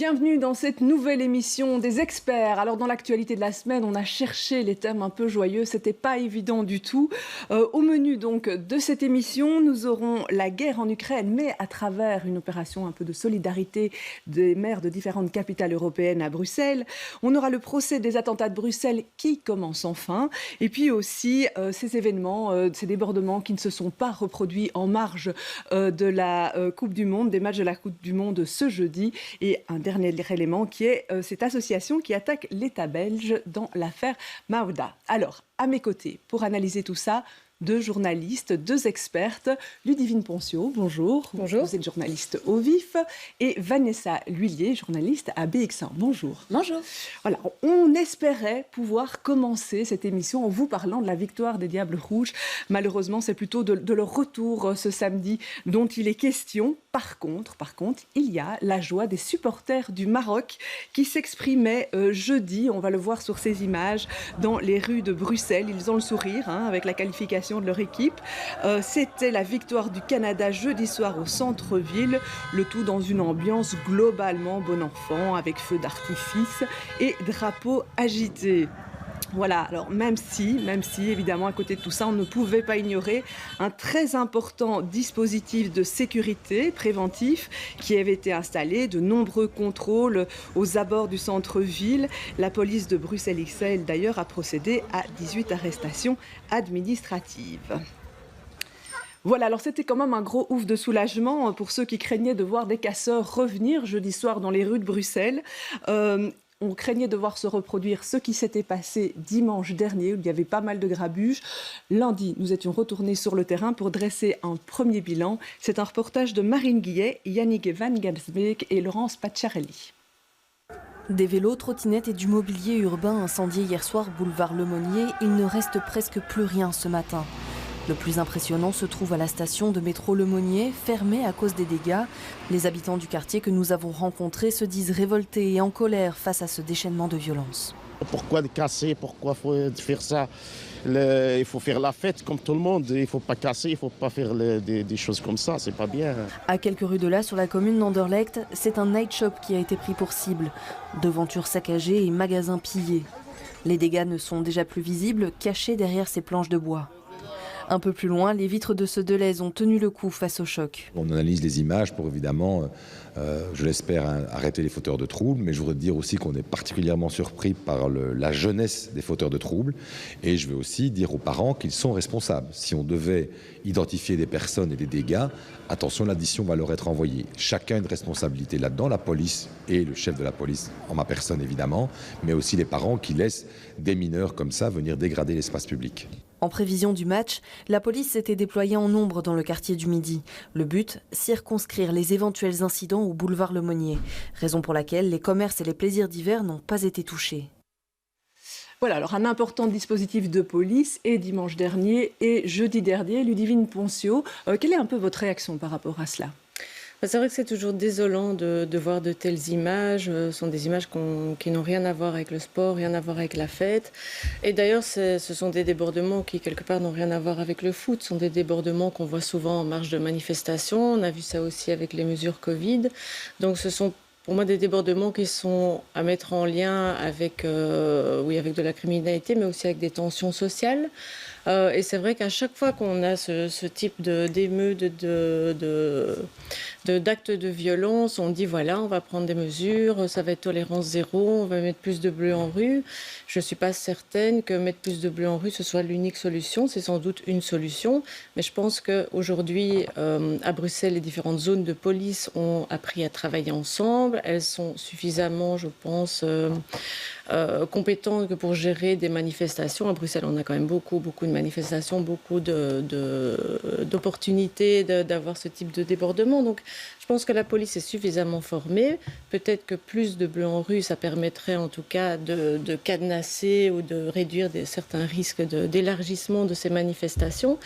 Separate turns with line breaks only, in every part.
Bienvenue dans cette nouvelle émission des experts. Alors dans l'actualité de la semaine, on a cherché les thèmes un peu joyeux, c'était pas évident du tout. Au menu donc de cette émission, nous aurons la guerre en Ukraine, mais à travers une opération un peu de solidarité des maires de différentes capitales européennes à Bruxelles. On aura le procès des attentats de Bruxelles qui commence enfin. Et puis aussi ces événements, ces débordements qui ne se sont pas reproduits en marge de la Coupe du Monde, des matchs de la Coupe du Monde ce jeudi. Et un dernier élément qui est cette association qui attaque l'État belge dans l'affaire Maouda. Alors, à mes côtés, pour analyser tout ça, deux journalistes, deux expertes. Ludivine Poncio, bonjour.
Bonjour.
Vous êtes journaliste au VIF. Et Vanessa Lhuillier, journaliste à BX1. Bonjour.
Bonjour.
Voilà, on espérait pouvoir commencer cette émission en vous parlant de la victoire des Diables Rouges. Malheureusement, c'est plutôt de leur retour ce samedi dont il est question. Par contre, il y a la joie des supporters du Maroc qui s'exprimaient jeudi, on va le voir sur ces images, dans les rues de Bruxelles. Ils ont le sourire avec la qualification de leur équipe. C'était la victoire du Canada jeudi soir au centre-ville, le tout dans une ambiance globalement bon enfant, avec feux d'artifice et drapeaux agités. Voilà, alors même si, évidemment, à côté de tout ça, on ne pouvait pas ignorer un très important dispositif de sécurité préventif qui avait été installé, de nombreux contrôles aux abords du centre-ville. La police de Bruxelles-XL, d'ailleurs, a procédé à 18 arrestations administratives. Voilà, alors c'était quand même un gros ouf de soulagement pour ceux qui craignaient de voir des casseurs revenir jeudi soir dans les rues de Bruxelles. On craignait de voir se reproduire ce qui s'était passé dimanche dernier, où il y avait pas mal de grabuges. Lundi, nous étions retournés sur le terrain pour dresser un premier bilan. C'est un reportage de Marine Guillet, Yannick Van Gansbeek et Laurence Pacciarelli.
Des vélos, trottinettes et du mobilier urbain incendiés hier soir boulevard Lemonnier, il ne reste presque plus rien ce matin. Le plus impressionnant se trouve à la station de métro Lemonnier, fermée à cause des dégâts. Les habitants du quartier que nous avons rencontrés se disent révoltés et en colère face à ce déchaînement de violence.
Pourquoi casser? Pourquoi faut faire ça? Il faut faire la fête comme tout le monde. Il ne faut pas casser, il ne faut pas faire des choses comme ça. C'est pas bien.
À quelques rues de là, sur la commune d'Anderlecht, c'est un night shop qui a été pris pour cible. Devantures saccagées et magasins pillés. Les dégâts ne sont déjà plus visibles, cachés derrière ces planches de bois. Un peu plus loin, les vitres de ce Deleuze ont tenu le coup face au choc.
On analyse les images pour évidemment, je l'espère, arrêter les fauteurs de troubles, mais je voudrais dire aussi qu'on est particulièrement surpris par la jeunesse des fauteurs de troubles. Et je vais aussi dire aux parents qu'ils sont responsables. Si on devait identifier des personnes et des dégâts, attention, l'addition va leur être envoyée. Chacun a une responsabilité là-dedans, la police et le chef de la police, en ma personne évidemment, mais aussi les parents qui laissent des mineurs comme ça venir dégrader l'espace public.
En prévision du match, la police s'était déployée en nombre dans le quartier du Midi. Le but, circonscrire les éventuels incidents au boulevard Lemonnier. Raison pour laquelle les commerces et les plaisirs d'hiver n'ont pas été touchés.
Voilà, alors un important dispositif de police et dimanche dernier et jeudi dernier. Ludivine Poncio, quelle est un peu votre réaction par rapport à cela ?
C'est vrai que c'est toujours désolant de voir de telles images. Ce sont des images qui n'ont rien à voir avec le sport, rien à voir avec la fête. Et d'ailleurs, ce sont des débordements qui, quelque part, n'ont rien à voir avec le foot. Ce sont des débordements qu'on voit souvent en marge de manifestations. On a vu ça aussi avec les mesures Covid. Donc ce sont pour moi des débordements qui sont à mettre en lien avec, avec de la criminalité, mais aussi avec des tensions sociales. Et c'est vrai qu'à chaque fois qu'on a ce type d'émeutes, d'actes de violence, on dit voilà, on va prendre des mesures, ça va être tolérance zéro, on va mettre plus de bleus en rue. Je ne suis pas certaine que mettre plus de bleus en rue, ce soit l'unique solution. C'est sans doute une solution, mais je pense qu'aujourd'hui, à Bruxelles, les différentes zones de police ont appris à travailler ensemble. Elles sont suffisamment, je pense, compétentes pour gérer des manifestations. À Bruxelles, on a quand même beaucoup de manifestations, beaucoup d'opportunités d'avoir ce type de débordement. Donc, je pense que la police est suffisamment formée. Peut-être que plus de bleus en rue, ça permettrait en tout cas de cadenasser ou de réduire certains risques d'élargissement de ces manifestations.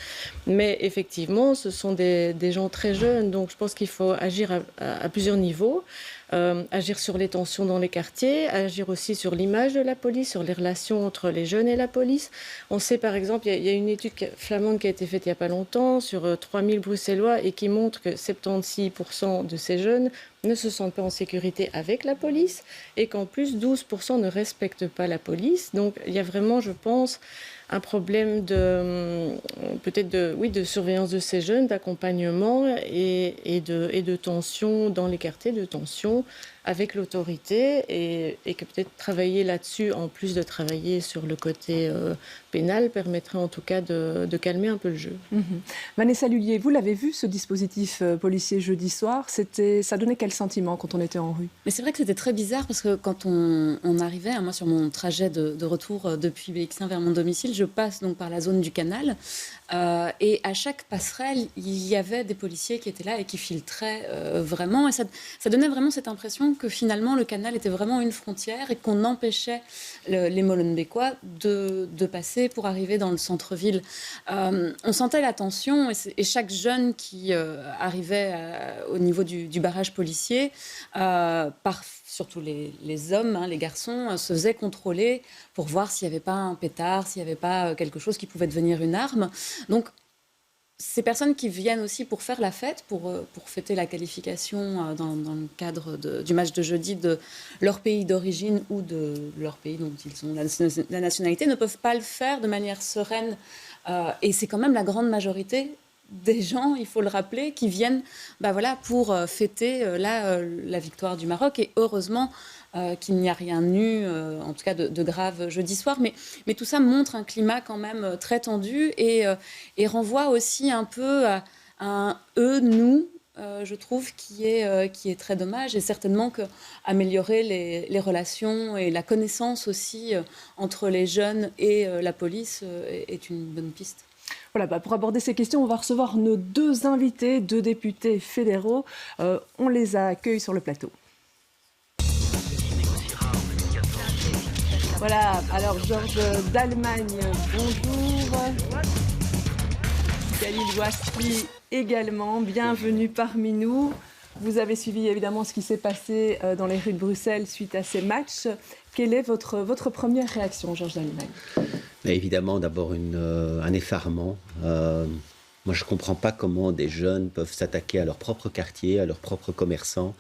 Mais effectivement, ce sont des gens très jeunes. Donc, je pense qu'il faut agir à plusieurs niveaux. Agir sur les tensions dans les quartiers, agir aussi sur l'image de la police, sur les relations entre les jeunes et la police. On sait par exemple, il y a une étude flamande qui a été faite il n'y a pas longtemps sur 3000 Bruxellois et qui montre que 76% de ces jeunes ne se sentent pas en sécurité avec la police et qu'en plus 12% ne respectent pas la police. Donc il y a vraiment, je pense, un problème de surveillance de ces jeunes, d'accompagnement et de tension dans les quartiers, de tension avec l'autorité et que peut-être travailler là-dessus, en plus de travailler sur le côté pénal, permettrait en tout cas de calmer un peu le jeu.
Vanessa Lullier, vous l'avez vu ce dispositif policier jeudi soir, ça donnait quel sentiment quand on était en rue?
Mais c'est vrai que c'était très bizarre parce que quand on arrivait, moi sur mon trajet de retour depuis BX1 vers mon domicile, je passe donc par la zone du canal et à chaque passerelle, il y avait des policiers qui étaient là et qui filtraient vraiment et ça donnait vraiment cette impression que finalement le canal était vraiment une frontière et qu'on empêchait les Molenbeekois de passer pour arriver dans le centre-ville. On sentait la tension et chaque jeune qui arrivait au niveau du barrage policier, surtout les hommes, les garçons, se faisaient contrôler pour voir s'il n'y avait pas un pétard, s'il n'y avait pas quelque chose qui pouvait devenir une arme. Donc, ces personnes qui viennent aussi pour faire la fête, pour fêter la qualification dans le cadre du match de jeudi de leur pays d'origine ou de leur pays dont ils ont la nationalité, ne peuvent pas le faire de manière sereine. Et c'est quand même la grande majorité des gens, il faut le rappeler, qui viennent pour fêter la victoire du Maroc. Et heureusement qu'il n'y a rien eu, en tout cas de grave jeudi soir. Mais tout ça montre un climat quand même très tendu et renvoie aussi un peu à un « eux, nous ». Je trouve qui est très dommage et certainement qu'améliorer les relations et la connaissance aussi entre les jeunes et la police est une bonne piste.
Voilà, pour aborder ces questions, on va recevoir nos deux invités, deux députés fédéraux. On les accueille sur le plateau. Voilà, alors Georges d'Allemagne, bonjour. Khalil Ouasli également, bienvenue parmi nous. Vous avez suivi évidemment ce qui s'est passé dans les rues de Bruxelles suite à ces matchs. Quelle est votre première réaction, Georges d'Allemagne?
Évidemment, d'abord un effarement. Moi, je ne comprends pas comment des jeunes peuvent s'attaquer à leur propre quartier, à leurs propres commerçants,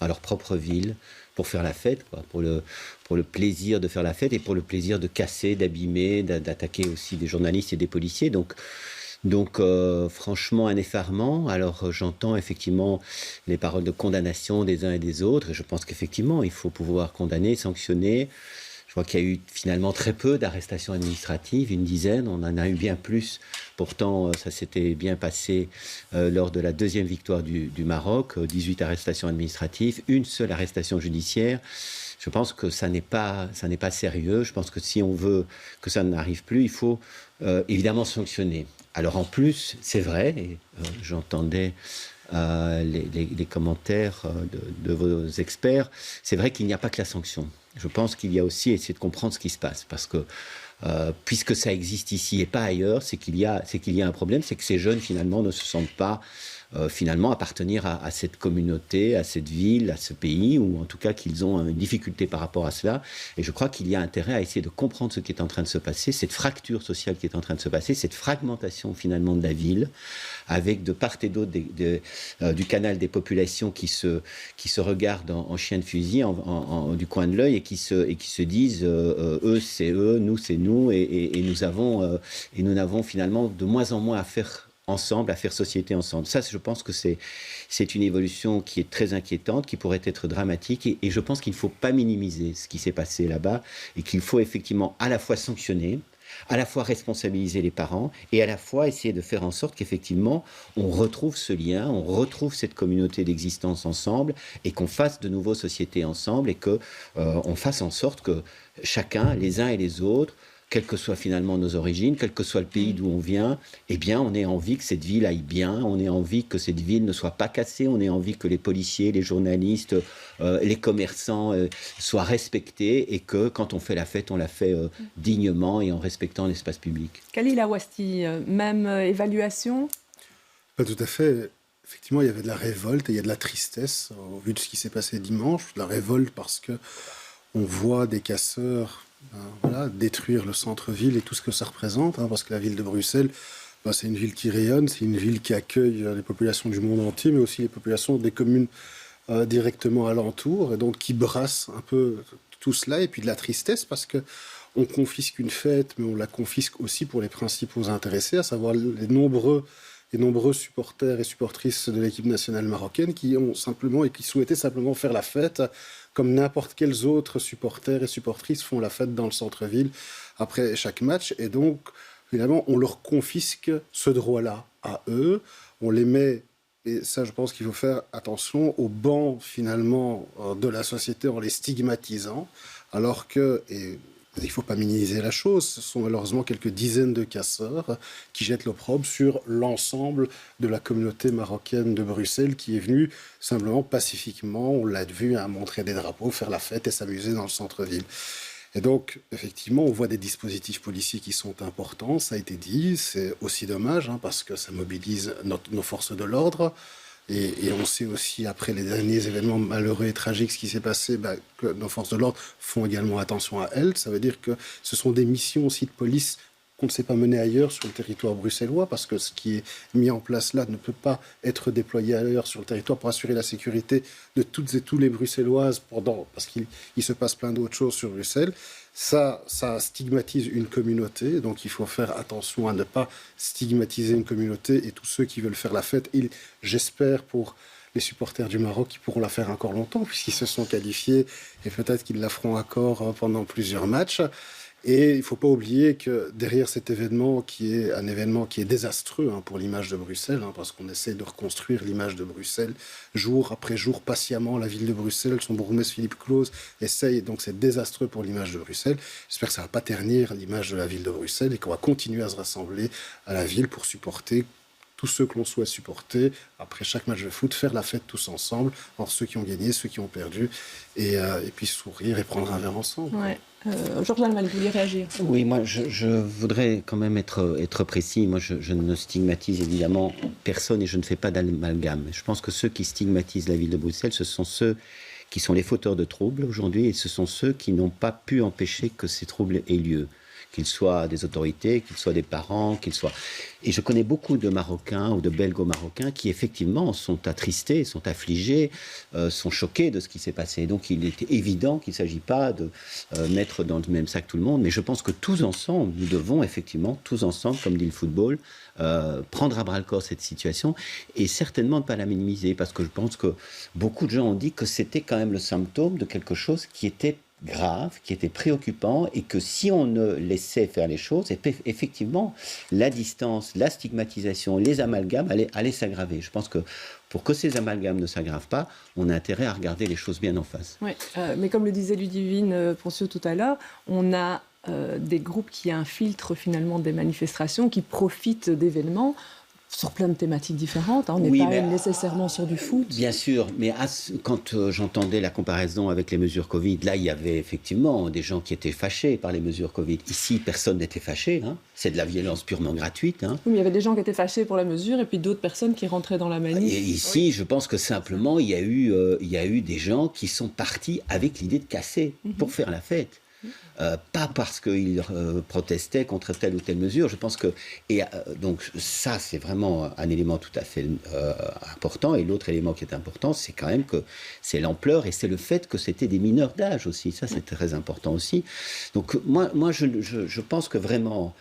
à leur propre ville, pour faire la fête, pour le plaisir de faire la fête et pour le plaisir de casser, d'abîmer, d'attaquer aussi des journalistes et des policiers. Donc franchement, un effarement. Alors, j'entends effectivement les paroles de condamnation des uns et des autres. Et je pense qu'effectivement, il faut pouvoir condamner, sanctionner. Je vois qu'il y a eu finalement très peu d'arrestations administratives, une dizaine. On en a eu bien plus. Pourtant, ça s'était bien passé lors de la deuxième victoire du Maroc. 18 arrestations administratives, une seule arrestation judiciaire. Je pense que ça n'est pas sérieux. Je pense que si on veut que ça n'arrive plus, il faut évidemment sanctionner. Alors en plus, c'est vrai, et j'entendais les commentaires de vos experts, c'est vrai qu'il n'y a pas que la sanction. Je pense qu'il y a aussi essayer de comprendre ce qui se passe, parce que puisque ça existe ici et pas ailleurs, c'est qu'il y a un problème, c'est que ces jeunes finalement ne se sentent pas appartenir à cette communauté, à cette ville, à ce pays, ou en tout cas qu'ils ont une difficulté par rapport à cela. Et je crois qu'il y a intérêt à essayer de comprendre ce qui est en train de se passer, cette fracture sociale qui est en train de se passer, cette fragmentation finalement de la ville, avec de part et d'autre du canal des populations qui se regardent en chien de fusil du coin de l'œil et qui se disent eux c'est eux, nous c'est nous, et nous n'avons finalement de moins en moins à faire ensemble, à faire société ensemble. Ça, je pense que c'est une évolution qui est très inquiétante, qui pourrait être dramatique, et je pense qu'il ne faut pas minimiser ce qui s'est passé là-bas, et qu'il faut effectivement à la fois sanctionner, à la fois responsabiliser les parents, et à la fois essayer de faire en sorte qu'effectivement, on retrouve ce lien, on retrouve cette communauté d'existence ensemble, et qu'on fasse de nouveau société ensemble, et qu'on fasse en sorte que chacun, les uns et les autres, quelles que soient finalement nos origines, quel que soit le pays d'où on vient, eh bien, on ait envie que cette ville aille bien, on ait envie que cette ville ne soit pas cassée, on ait envie que les policiers, les journalistes, les commerçants soient respectés, et que quand on fait la fête, on la fait dignement et en respectant l'espace public.
Khalil Ouasli, même évaluation?
Pas tout à fait. Effectivement, il y avait de la révolte et il y a de la tristesse au vu de ce qui s'est passé dimanche. De la révolte parce que on voit des casseurs détruire le centre-ville et tout ce que ça représente, parce que la ville de Bruxelles, c'est une ville qui rayonne, c'est une ville qui accueille les populations du monde entier, mais aussi les populations des communes directement alentour, et donc qui brasse un peu tout cela, et puis de la tristesse, parce que on confisque une fête, mais on la confisque aussi pour les principaux intéressés, à savoir les nombreux supporters et supportrices de l'équipe nationale marocaine qui souhaitaient simplement faire la fête comme n'importe quels autres supporters et supportrices font la fête dans le centre-ville après chaque match. Et donc, finalement, on leur confisque ce droit-là à eux. On les met, et ça, je pense qu'il faut faire attention, au banc, finalement, de la société en les stigmatisant, alors que... il ne faut pas minimiser la chose. Ce sont malheureusement quelques dizaines de casseurs qui jettent l'opprobre sur l'ensemble de la communauté marocaine de Bruxelles qui est venue simplement pacifiquement, on l'a vu, à montrer des drapeaux, faire la fête et s'amuser dans le centre-ville. Et donc, effectivement, on voit des dispositifs policiers qui sont importants, ça a été dit. C'est aussi dommage parce que ça mobilise nos forces de l'ordre. Et on sait aussi, après les derniers événements malheureux et tragiques, ce qui s'est passé, que nos forces de l'ordre font également attention à elles. Ça veut dire que ce sont des missions aussi de police qu'on ne sait pas mener ailleurs sur le territoire bruxellois, parce que ce qui est mis en place là ne peut pas être déployé ailleurs sur le territoire pour assurer la sécurité de toutes et tous les Bruxelloises, parce qu'il se passe plein d'autres choses sur Bruxelles. Ça stigmatise une communauté, donc il faut faire attention à ne pas stigmatiser une communauté et tous ceux qui veulent faire la fête. Et j'espère pour les supporters du Maroc qui pourront la faire encore longtemps, puisqu'ils se sont qualifiés et peut-être qu'ils la feront encore pendant plusieurs matchs. Et il ne faut pas oublier que derrière cet événement, qui est un événement qui est désastreux pour l'image de Bruxelles, parce qu'on essaie de reconstruire l'image de Bruxelles jour après jour, patiemment, la ville de Bruxelles, son bourgmestre Philippe Claus essaye, donc c'est désastreux pour l'image de Bruxelles. J'espère que ça ne va pas ternir l'image de la ville de Bruxelles et qu'on va continuer à se rassembler à la ville pour supporter tous ceux que l'on souhaite supporter, après chaque match de foot, faire la fête tous ensemble, entre ceux qui ont gagné, ceux qui ont perdu, et puis sourire et prendre un verre ensemble.
Ouais. Georges Lallemand, vous vouliez réagir?
Oui, moi je voudrais quand même être précis. Moi je ne stigmatise évidemment personne et je ne fais pas d'amalgame. Je pense que ceux qui stigmatisent la ville de Bruxelles, ce sont ceux qui sont les fauteurs de troubles aujourd'hui, et ce sont ceux qui n'ont pas pu empêcher que ces troubles aient lieu. Qu'ils soient des autorités, qu'ils soient des parents, qu'ils soient... Et je connais beaucoup de Marocains ou de Belgo-Marocains qui, effectivement, sont attristés, sont affligés, sont choqués de ce qui s'est passé. Donc, il était évident qu'il ne s'agit pas de mettre dans le même sac tout le monde. Mais je pense que tous ensemble, nous devons, effectivement, tous ensemble, comme dit le football, prendre à bras-le-corps cette situation et certainement ne pas la minimiser. Parce que je pense que beaucoup de gens ont dit que c'était quand même le symptôme de quelque chose qui était grave, qui était préoccupant, et que si on ne laissait faire les choses, effectivement, la distance, la stigmatisation, les amalgames allaient s'aggraver. Je pense que pour que ces amalgames ne s'aggravent pas, on a intérêt à regarder les choses bien en face.
Oui, mais comme le disait Ludivine Poncieux tout à l'heure, on a des groupes qui infiltrent finalement des manifestations, qui profitent d'événements sur plein de thématiques différentes. On n'est pas nécessairement sur du foot.
Bien sûr, mais quand j'entendais la comparaison avec les mesures Covid, là, il y avait effectivement des gens qui étaient fâchés par les mesures Covid. Ici, personne n'était fâché. C'est de la violence purement gratuite. Oui,
mais il y avait des gens qui étaient fâchés pour la mesure et puis d'autres personnes qui rentraient dans la manif.
Et ici, je pense que simplement, il y a eu des gens qui sont partis avec l'idée de casser pour faire la fête. Pas parce qu'ils protestaient contre telle ou telle mesure. Je pense que donc ça c'est vraiment un élément tout à fait important. Et l'autre élément qui est important, c'est quand même que c'est l'ampleur et c'est le fait que c'était des mineurs d'âge aussi. Ça c'est très important aussi. Donc moi je pense que vraiment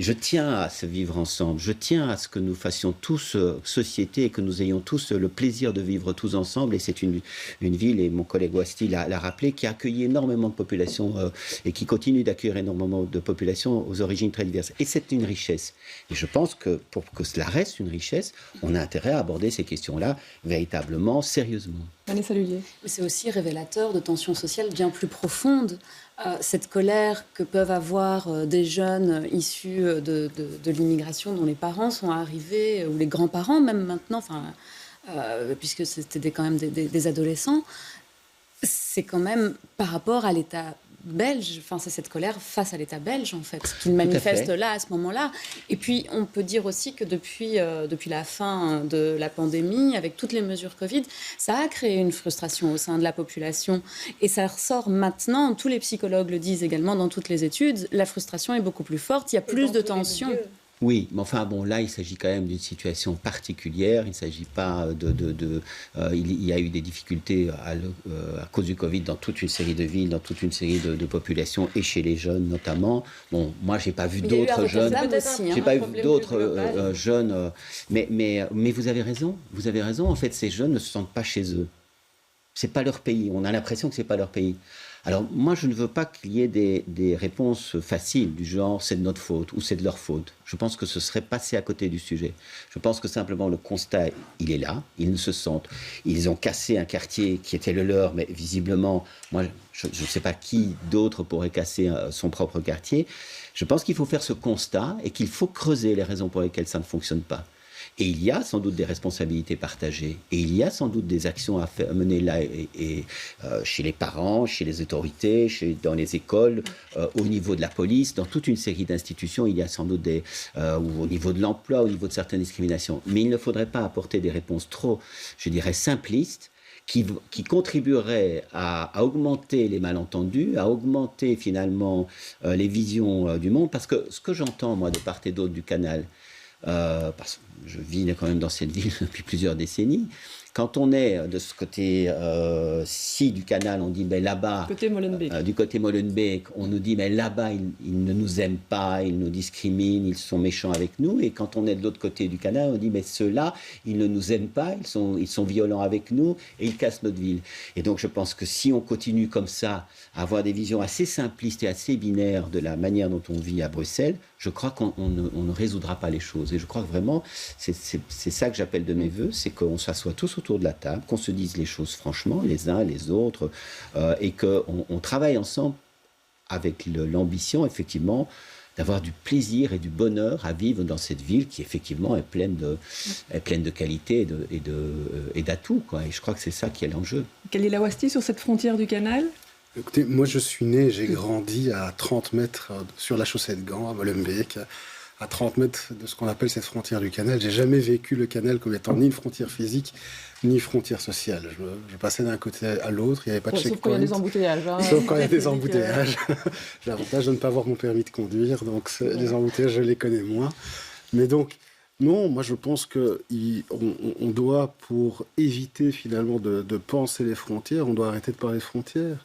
je tiens à ce vivre ensemble. Je tiens à ce que nous fassions tous société et que nous ayons tous le plaisir de vivre tous ensemble. Et c'est une ville, et mon collègue Ouasti l'a rappelé, qui a accueilli énormément de populations et qui continue d'accueillir énormément de populations aux origines très diverses. Et c'est une richesse. Et je pense que pour que cela reste une richesse, on a intérêt à aborder ces questions-là véritablement, sérieusement.
Vanessa Lullier.
C'est aussi révélateur de tensions sociales bien plus profondes. Cette colère que peuvent avoir des jeunes issus de l'immigration dont les parents sont arrivés, ou les grands-parents même maintenant, puisque c'était quand même des adolescents, c'est quand même par rapport à l'État belge, c'est cette colère face à l'État belge en fait, qu'il manifeste là à ce moment-là. Et puis on peut dire aussi que depuis la fin de la pandémie, avec toutes les mesures Covid, ça a créé une frustration au sein de la population. Et ça ressort maintenant, tous les psychologues le disent également dans toutes les études, la frustration est beaucoup plus forte, il y a plus de tensions.
Oui, mais enfin bon, là, il s'agit quand même d'une situation particulière. Il ne s'agit pas il y a eu des difficultés à cause du Covid dans toute une série de villes, dans toute une série de populations et chez les jeunes notamment. Bon, moi, j'ai pas vu d'autres jeunes. J'ai pas vu d'autres jeunes. Mais vous avez raison. Vous avez raison. En fait, ces jeunes ne se sentent pas chez eux. C'est pas leur pays. On a l'impression que c'est pas leur pays. Alors moi, je ne veux pas qu'il y ait des réponses faciles du genre c'est de notre faute ou c'est de leur faute. Je pense que ce serait passer à côté du sujet. Je pense que simplement le constat, il est là. Ils ne se sentent. Ils ont cassé un quartier qui était le leur, mais visiblement, moi, je ne sais pas qui d'autre pourrait casser son propre quartier. Je pense qu'il faut faire ce constat et qu'il faut creuser les raisons pour lesquelles ça ne fonctionne pas. Et il y a sans doute des responsabilités partagées. Et il y a sans doute des actions à mener là chez les parents, chez les autorités, dans les écoles, au niveau de la police, dans toute une série d'institutions. Il y a sans doute au niveau de l'emploi, au niveau de certaines discriminations. Mais il ne faudrait pas apporter des réponses trop, je dirais, simplistes, qui contribueraient à augmenter les malentendus, à augmenter finalement les visions du monde. Parce que ce que j'entends, moi, de part et d'autre du canal, parce que je vis quand même dans cette ville depuis plusieurs décennies. Quand on est de ce côté-ci du canal, on dit ben, là-bas, du côté Molenbeek, on nous dit mais là-bas ils ne nous aiment pas, ils nous discriminent, ils sont méchants avec nous. Et quand on est de l'autre côté du canal, on dit mais ceux-là, ils ne nous aiment pas, ils sont violents avec nous et ils cassent notre ville. Et donc je pense que si on continue comme ça à avoir des visions assez simplistes et assez binaires de la manière dont on vit à Bruxelles, je crois qu'on ne résoudra pas les choses. Et je crois que vraiment, c'est ça que j'appelle de mes voeux, c'est qu'on s'assoit tous autour de la table, qu'on se dise les choses franchement, les uns les autres, et qu'on travaille ensemble avec l'ambition, effectivement, d'avoir du plaisir et du bonheur à vivre dans cette ville qui, effectivement, est pleine de qualité et d'atouts, quoi. Et je crois que c'est ça qui est l'enjeu.
Khalil Awasti, sur cette frontière du canal ?
Écoutez, moi je suis né, j'ai grandi à 30 mètres sur la chaussée de Gand, à Molenbeek, à 30 mètres de ce qu'on appelle cette frontière du canal. J'ai jamais vécu le canal comme étant ni une frontière physique, ni une frontière sociale. Je passais d'un côté à l'autre, il n'y avait pas de checkpoint.
Sauf quand il y a des embouteillages. Hein.
Sauf quand il y a des embouteillages. J'ai l'avantage de ne pas avoir mon permis de conduire, donc les embouteillages, je les connais moins. Mais donc, non, moi je pense qu'on doit, pour éviter finalement de penser les frontières, on doit arrêter de parler de frontières.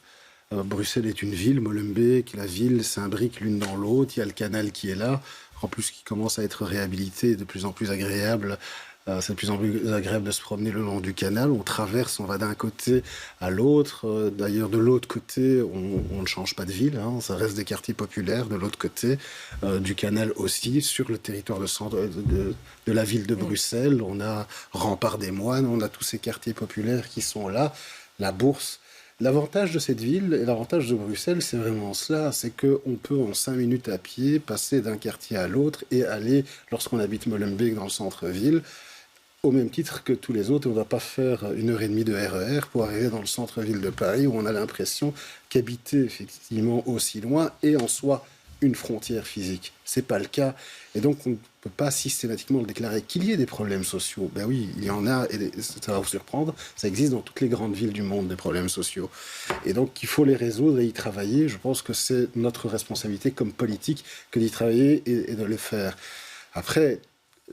Bruxelles est une ville, Molenbeek, la ville s'imbrique l'une dans l'autre, il y a le canal qui est là, en plus qui commence à être réhabilité, de plus en plus agréable. C'est de plus en plus agréable de se promener le long du canal. On traverse, on va d'un côté à l'autre. D'ailleurs, de l'autre côté, on ne change pas de ville. Hein. Ça reste des quartiers populaires. De l'autre côté du canal aussi, sur le territoire de la ville de Bruxelles. On a Rempart des Moines, on a tous ces quartiers populaires qui sont là. La Bourse. L'avantage de cette ville et l'avantage de Bruxelles, c'est vraiment cela, c'est qu'on peut en 5 minutes à pied passer d'un quartier à l'autre et aller, lorsqu'on habite Molenbeek dans le centre-ville, au même titre que tous les autres. On ne va pas faire 1h30 de RER pour arriver dans le centre-ville de Paris où on a l'impression qu'habiter effectivement aussi loin est en soi une frontière physique. Ce n'est pas le cas. Et donc, on ne peut pas systématiquement le déclarer. Qu'il y ait des problèmes sociaux, ben oui, il y en a, et ça va vous surprendre, ça existe dans toutes les grandes villes du monde, des problèmes sociaux. Et donc, il faut les résoudre et y travailler. Je pense que c'est notre responsabilité comme politique que d'y travailler et de le faire. Après,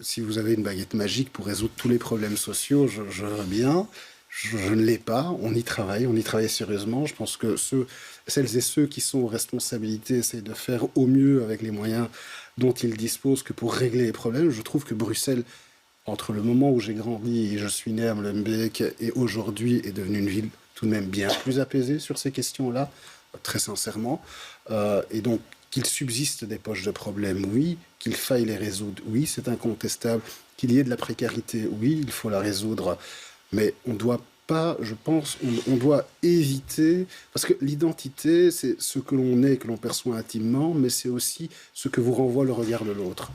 si vous avez une baguette magique pour résoudre tous les problèmes sociaux, je veux bien. Je ne l'ai pas. On y travaille sérieusement. Je pense que celles et ceux qui sont aux responsabilités essayent de faire au mieux avec les moyens dont ils disposent que pour régler les problèmes. Je trouve que Bruxelles, entre le moment où j'ai grandi et je suis né à Molenbeek et aujourd'hui, est devenue une ville tout de même bien plus apaisée sur ces questions-là, très sincèrement. Et donc, qu'il subsiste des poches de problèmes, oui. Qu'il faille les résoudre, oui, c'est incontestable. Qu'il y ait de la précarité, oui, il faut la résoudre. Mais on ne doit pas, je pense, on doit éviter... Parce que l'identité, c'est ce que l'on est, que l'on perçoit intimement, mais c'est aussi ce que vous renvoie le regard de l'autre.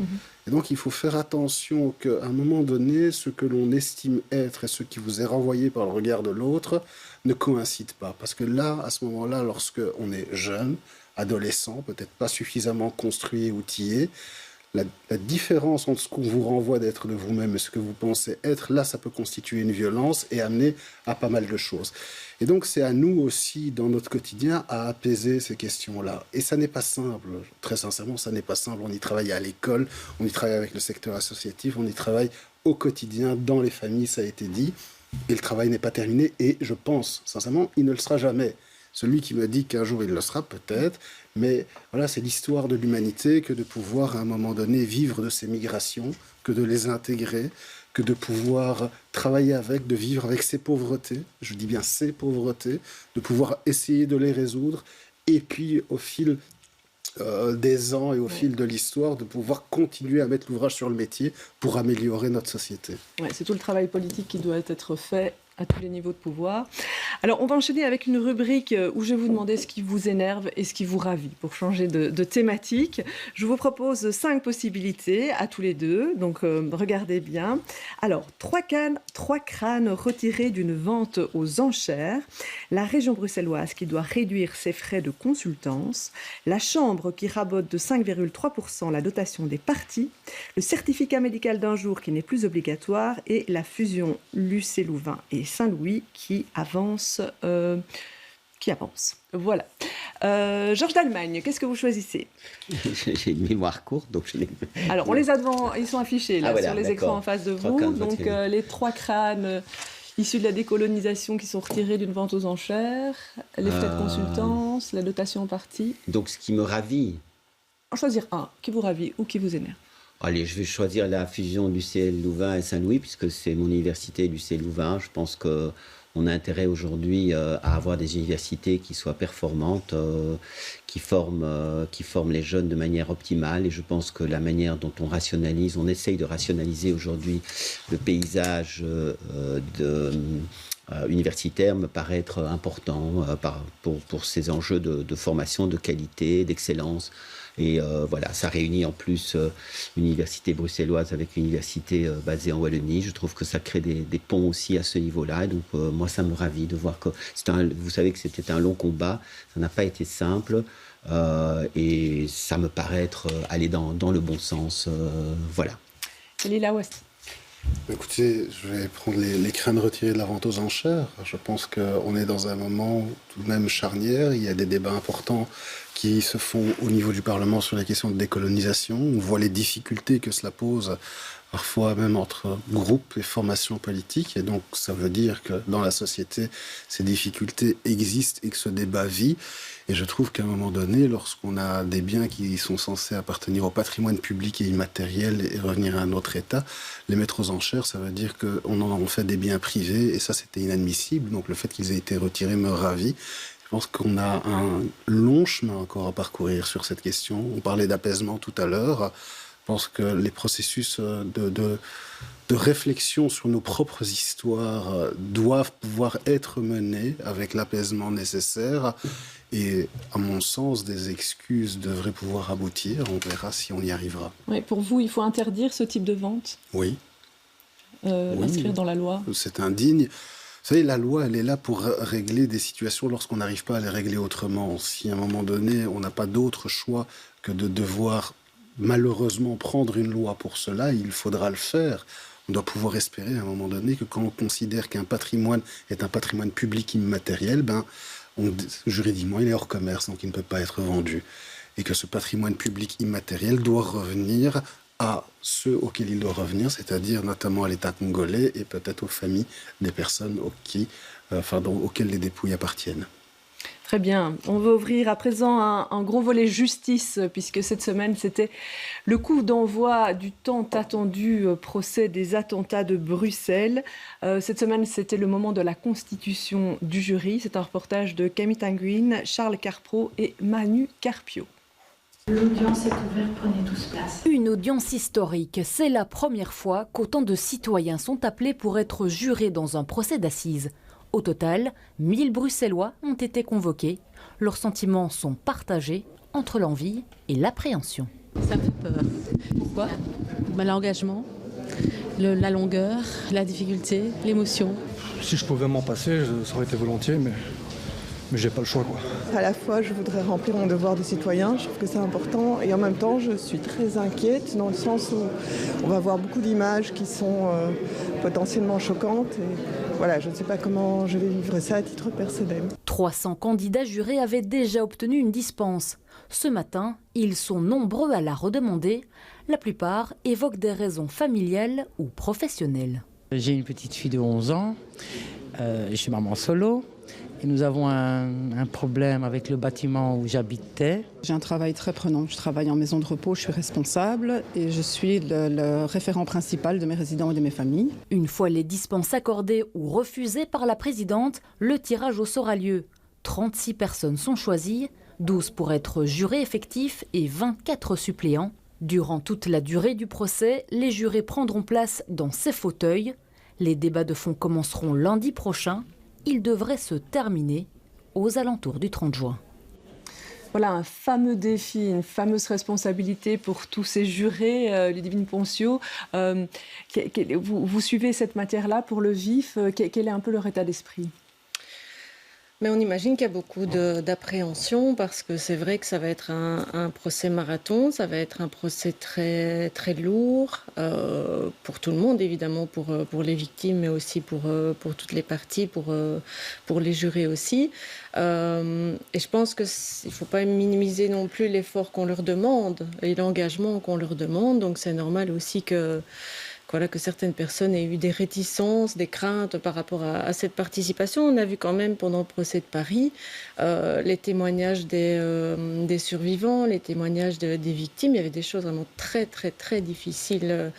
Et donc, il faut faire attention qu'à un moment donné, ce que l'on estime être et ce qui vous est renvoyé par le regard de l'autre ne coïncide pas. Parce que là, à ce moment-là, lorsqu'on est jeune, adolescent, peut-être pas suffisamment construit et outillé, la différence entre ce qu'on vous renvoie d'être de vous-même et ce que vous pensez être, là, ça peut constituer une violence et amener à pas mal de choses. Et donc, c'est à nous aussi, dans notre quotidien, à apaiser ces questions-là. Et ça n'est pas simple. Très sincèrement, ça n'est pas simple. On y travaille à l'école, on y travaille avec le secteur associatif, on y travaille au quotidien, dans les familles, ça a été dit. Et le travail n'est pas terminé. Et je pense, sincèrement, il ne le sera jamais. Celui qui me dit qu'un jour il le sera, peut-être. Mais voilà, c'est l'histoire de l'humanité que de pouvoir, à un moment donné, vivre de ces migrations, que de les intégrer, que de pouvoir travailler avec, de vivre avec ces pauvretés, je dis bien ces pauvretés, de pouvoir essayer de les résoudre, et puis au fil des ans et au fil de l'histoire, de pouvoir continuer à mettre l'ouvrage sur le métier pour améliorer notre société.
Ouais, c'est tout le travail politique qui doit être fait à tous les niveaux de pouvoir. Alors, on va enchaîner avec une rubrique où je vais vous demander ce qui vous énerve et ce qui vous ravit. Pour changer de thématique, je vous propose 5 possibilités à tous les deux. Donc, regardez bien. Alors, 3 crânes retirés d'une vente aux enchères. La région bruxelloise qui doit réduire ses frais de consultance. La Chambre qui rabote de 5,3% la dotation des partis. Le certificat médical d'un jour qui n'est plus obligatoire. Et la fusion Lucé-Louvain et Saint-Louis qui avance. Voilà. Georges d'Allemagne, qu'est-ce que vous choisissez?
J'ai une mémoire courte, donc je n'ai...
Alors, on les a devant, ils sont affichés là,
voilà,
sur les écrans en face de vous. Donc, les 3 crânes issus de la décolonisation qui sont retirés d'une vente aux enchères, les frais de consultance, la dotation en partie.
Donc, ce qui me ravit...
En choisir un, qui vous ravit ou qui vous énerve.
Allez, je vais choisir la fusion l'UCL Louvain et Saint-Louis, puisque c'est mon université, l'UCL Louvain. Je pense qu'on a intérêt aujourd'hui à avoir des universités qui soient performantes, qui forment les jeunes de manière optimale. Et je pense que la manière dont on rationalise, on essaye de rationaliser aujourd'hui le paysage universitaire me paraît être important pour ces enjeux de formation, de qualité, d'excellence. Et voilà, ça réunit en plus une université bruxelloise avec une université basée en Wallonie. Je trouve que ça crée des ponts aussi à ce niveau-là. Et donc, moi, ça me ravit de voir que... vous savez que c'était un long combat. Ça n'a pas été simple. Et ça me paraît être aller dans le bon sens. Voilà.
Lila West.
Écoutez, je vais prendre les crânes retirés de la vente aux enchères. Je pense qu'on est dans un moment tout de même charnière. Il y a des débats importants qui se font au niveau du Parlement sur les questions de décolonisation. On voit les difficultés que cela pose, parfois même entre groupes et formations politiques. Et donc, ça veut dire que dans la société, ces difficultés existent et que ce débat vit. Et je trouve qu'à un moment donné, lorsqu'on a des biens qui sont censés appartenir au patrimoine public et immatériel et revenir à un autre État, les mettre aux enchères, ça veut dire qu'on en fait des biens privés. Et ça, c'était inadmissible. Donc, le fait qu'ils aient été retirés me ravit. Je pense qu'on a un long chemin encore à parcourir sur cette question. On parlait d'apaisement tout à l'heure. Je pense que les processus de réflexion sur nos propres histoires doivent pouvoir être menés avec l'apaisement nécessaire. Et à mon sens, des excuses devraient pouvoir aboutir. On verra si on y arrivera.
Oui, pour vous, il faut interdire ce type de vente?
Oui.
Inscrire dans la loi?
C'est indigne. Vous savez, la loi, elle est là pour régler des situations lorsqu'on n'arrive pas à les régler autrement. Si à un moment donné, on n'a pas d'autre choix que de devoir malheureusement prendre une loi pour cela, il faudra le faire. On doit pouvoir espérer à un moment donné que quand on considère qu'un patrimoine est un patrimoine public immatériel, juridiquement, il est hors commerce, donc il ne peut pas être vendu. Et que ce patrimoine public immatériel doit revenir à ceux auxquels il doit revenir, c'est-à-dire notamment à l'État congolais et peut-être aux familles des personnes auxquelles les dépouilles appartiennent.
Très bien. On va ouvrir à présent un gros volet justice, puisque cette semaine, c'était le coup d'envoi du tant attendu procès des attentats de Bruxelles. Cette semaine, c'était le moment de la constitution du jury. C'est un reportage de Camille Tanguine, Charles Carpro et Manu Carpio.
L'audience est ouverte, prenez tous place.
Une audience historique. C'est la première fois qu'autant de citoyens sont appelés pour être jurés dans un procès d'assises. Au total, 1000 Bruxellois ont été convoqués. Leurs sentiments sont partagés entre l'envie et l'appréhension.
Ça me fait peur. Pourquoi ? L'engagement, la longueur, la difficulté, l'émotion.
Si je pouvais m'en passer, ça aurait été volontiers, mais mais j'ai pas le choix, quoi.
À la fois, je voudrais remplir mon devoir de citoyen, je trouve que c'est important, et en même temps, je suis très inquiète dans le sens où on va voir beaucoup d'images qui sont potentiellement choquantes. Et voilà, je ne sais pas comment je vais vivre ça à titre personnel.
300 candidats jurés avaient déjà obtenu une dispense. Ce matin, ils sont nombreux à la redemander. La plupart évoquent des raisons familiales ou professionnelles.
J'ai une petite fille de 11 ans, je suis maman solo. Et nous avons un problème avec le bâtiment où j'habitais.
J'ai un travail très prenant. Je travaille en maison de repos, je suis responsable et je suis le référent principal de mes résidents et de mes familles.
Une fois les dispenses accordées ou refusées par la présidente, le tirage au sort a lieu. 36 personnes sont choisies, 12 pour être jurés effectifs et 24 suppléants. Durant toute la durée du procès, les jurés prendront place dans ces fauteuils. Les débats de fond commenceront lundi prochain. Il devrait se terminer aux alentours du 30 juin.
Voilà un fameux défi, une fameuse responsabilité pour tous ces jurés, Ludivine Poncio. Vous suivez cette matière-là pour le vif. Quel est un peu leur état d'esprit ?
Mais on imagine qu'il y a beaucoup d'appréhension parce que c'est vrai que ça va être un procès marathon, ça va être un procès très, très lourd pour tout le monde, évidemment, pour les victimes, mais aussi pour toutes les parties, pour les jurés aussi. Et je pense qu'il ne faut pas minimiser non plus l'effort qu'on leur demande et l'engagement qu'on leur demande. Donc c'est normal aussi que certaines personnes aient eu des réticences, des craintes par rapport à cette participation. On a vu quand même pendant le procès de Paris les témoignages des survivants, les témoignages des victimes. Il y avait des choses vraiment très, très, très difficiles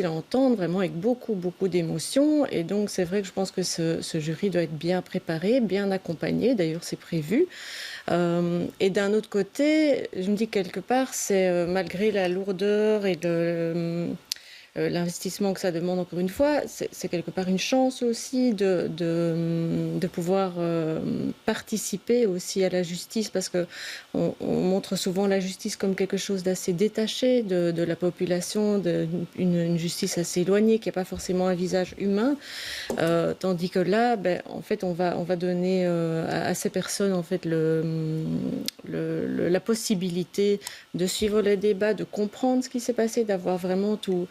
à entendre, vraiment avec beaucoup, beaucoup d'émotions. Et donc, c'est vrai que je pense que ce jury doit être bien préparé, bien accompagné. D'ailleurs, c'est prévu. Et d'un autre côté, je me dis quelque part, c'est malgré la lourdeur et l'investissement que ça demande, encore une fois, c'est quelque part une chance aussi de pouvoir participer aussi à la justice, parce qu'on montre souvent la justice comme quelque chose d'assez détaché de la population, une justice assez éloignée, qui n'a pas forcément un visage humain, tandis que là, en fait, on va donner à ces personnes en fait, la possibilité de suivre les débats, de comprendre ce qui s'est passé, d'avoir vraiment tout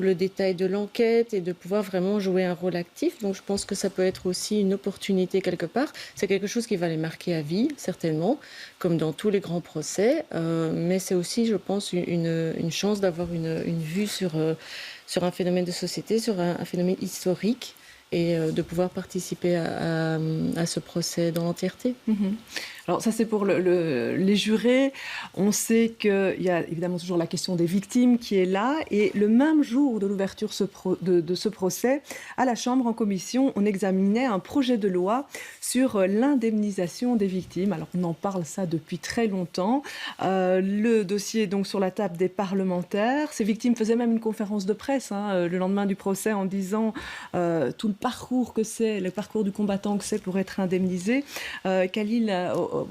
le détail de l'enquête et de pouvoir vraiment jouer un rôle actif. Donc je pense que ça peut être aussi une opportunité quelque part. C'est quelque chose qui va les marquer à vie, certainement, comme dans tous les grands procès. Mais c'est aussi, je pense, une chance d'avoir une vue sur un phénomène de société, sur un phénomène historique, et de pouvoir participer à ce procès dans l'entièreté.
Alors ça, c'est pour les jurés. On sait qu'il y a évidemment toujours la question des victimes qui est là. Et le même jour de l'ouverture de ce procès, à la Chambre, en commission, on examinait un projet de loi sur l'indemnisation des victimes. Alors on en parle ça depuis très longtemps. Le dossier est donc sur la table des parlementaires. Ces victimes faisaient même une conférence de presse le lendemain du procès en disant tout le parcours que c'est, le parcours du combattant que c'est pour être indemnisé. Khalil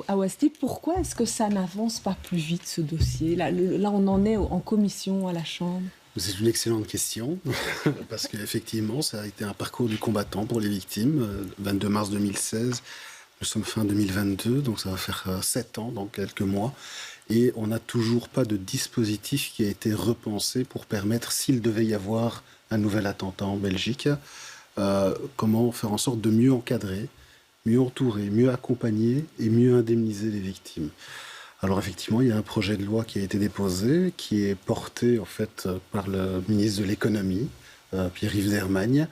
Awasti, pourquoi est-ce que ça n'avance pas plus vite, ce dossier ? Là, on en est en commission à la Chambre.
C'est une excellente question, parce qu'effectivement, ça a été un parcours du combattant pour les victimes. 22 mars 2016, nous sommes fin 2022, donc ça va faire 7 ans dans quelques mois. Et on n'a toujours pas de dispositif qui a été repensé pour permettre, s'il devait y avoir un nouvel attentat en Belgique, comment faire en sorte de mieux encadrer, mieux entourer, mieux accompagner et mieux indemniser les victimes. Alors effectivement, il y a un projet de loi qui a été déposé, qui est porté en fait par le ministre de l'économie, Pierre-Yves Dermagne.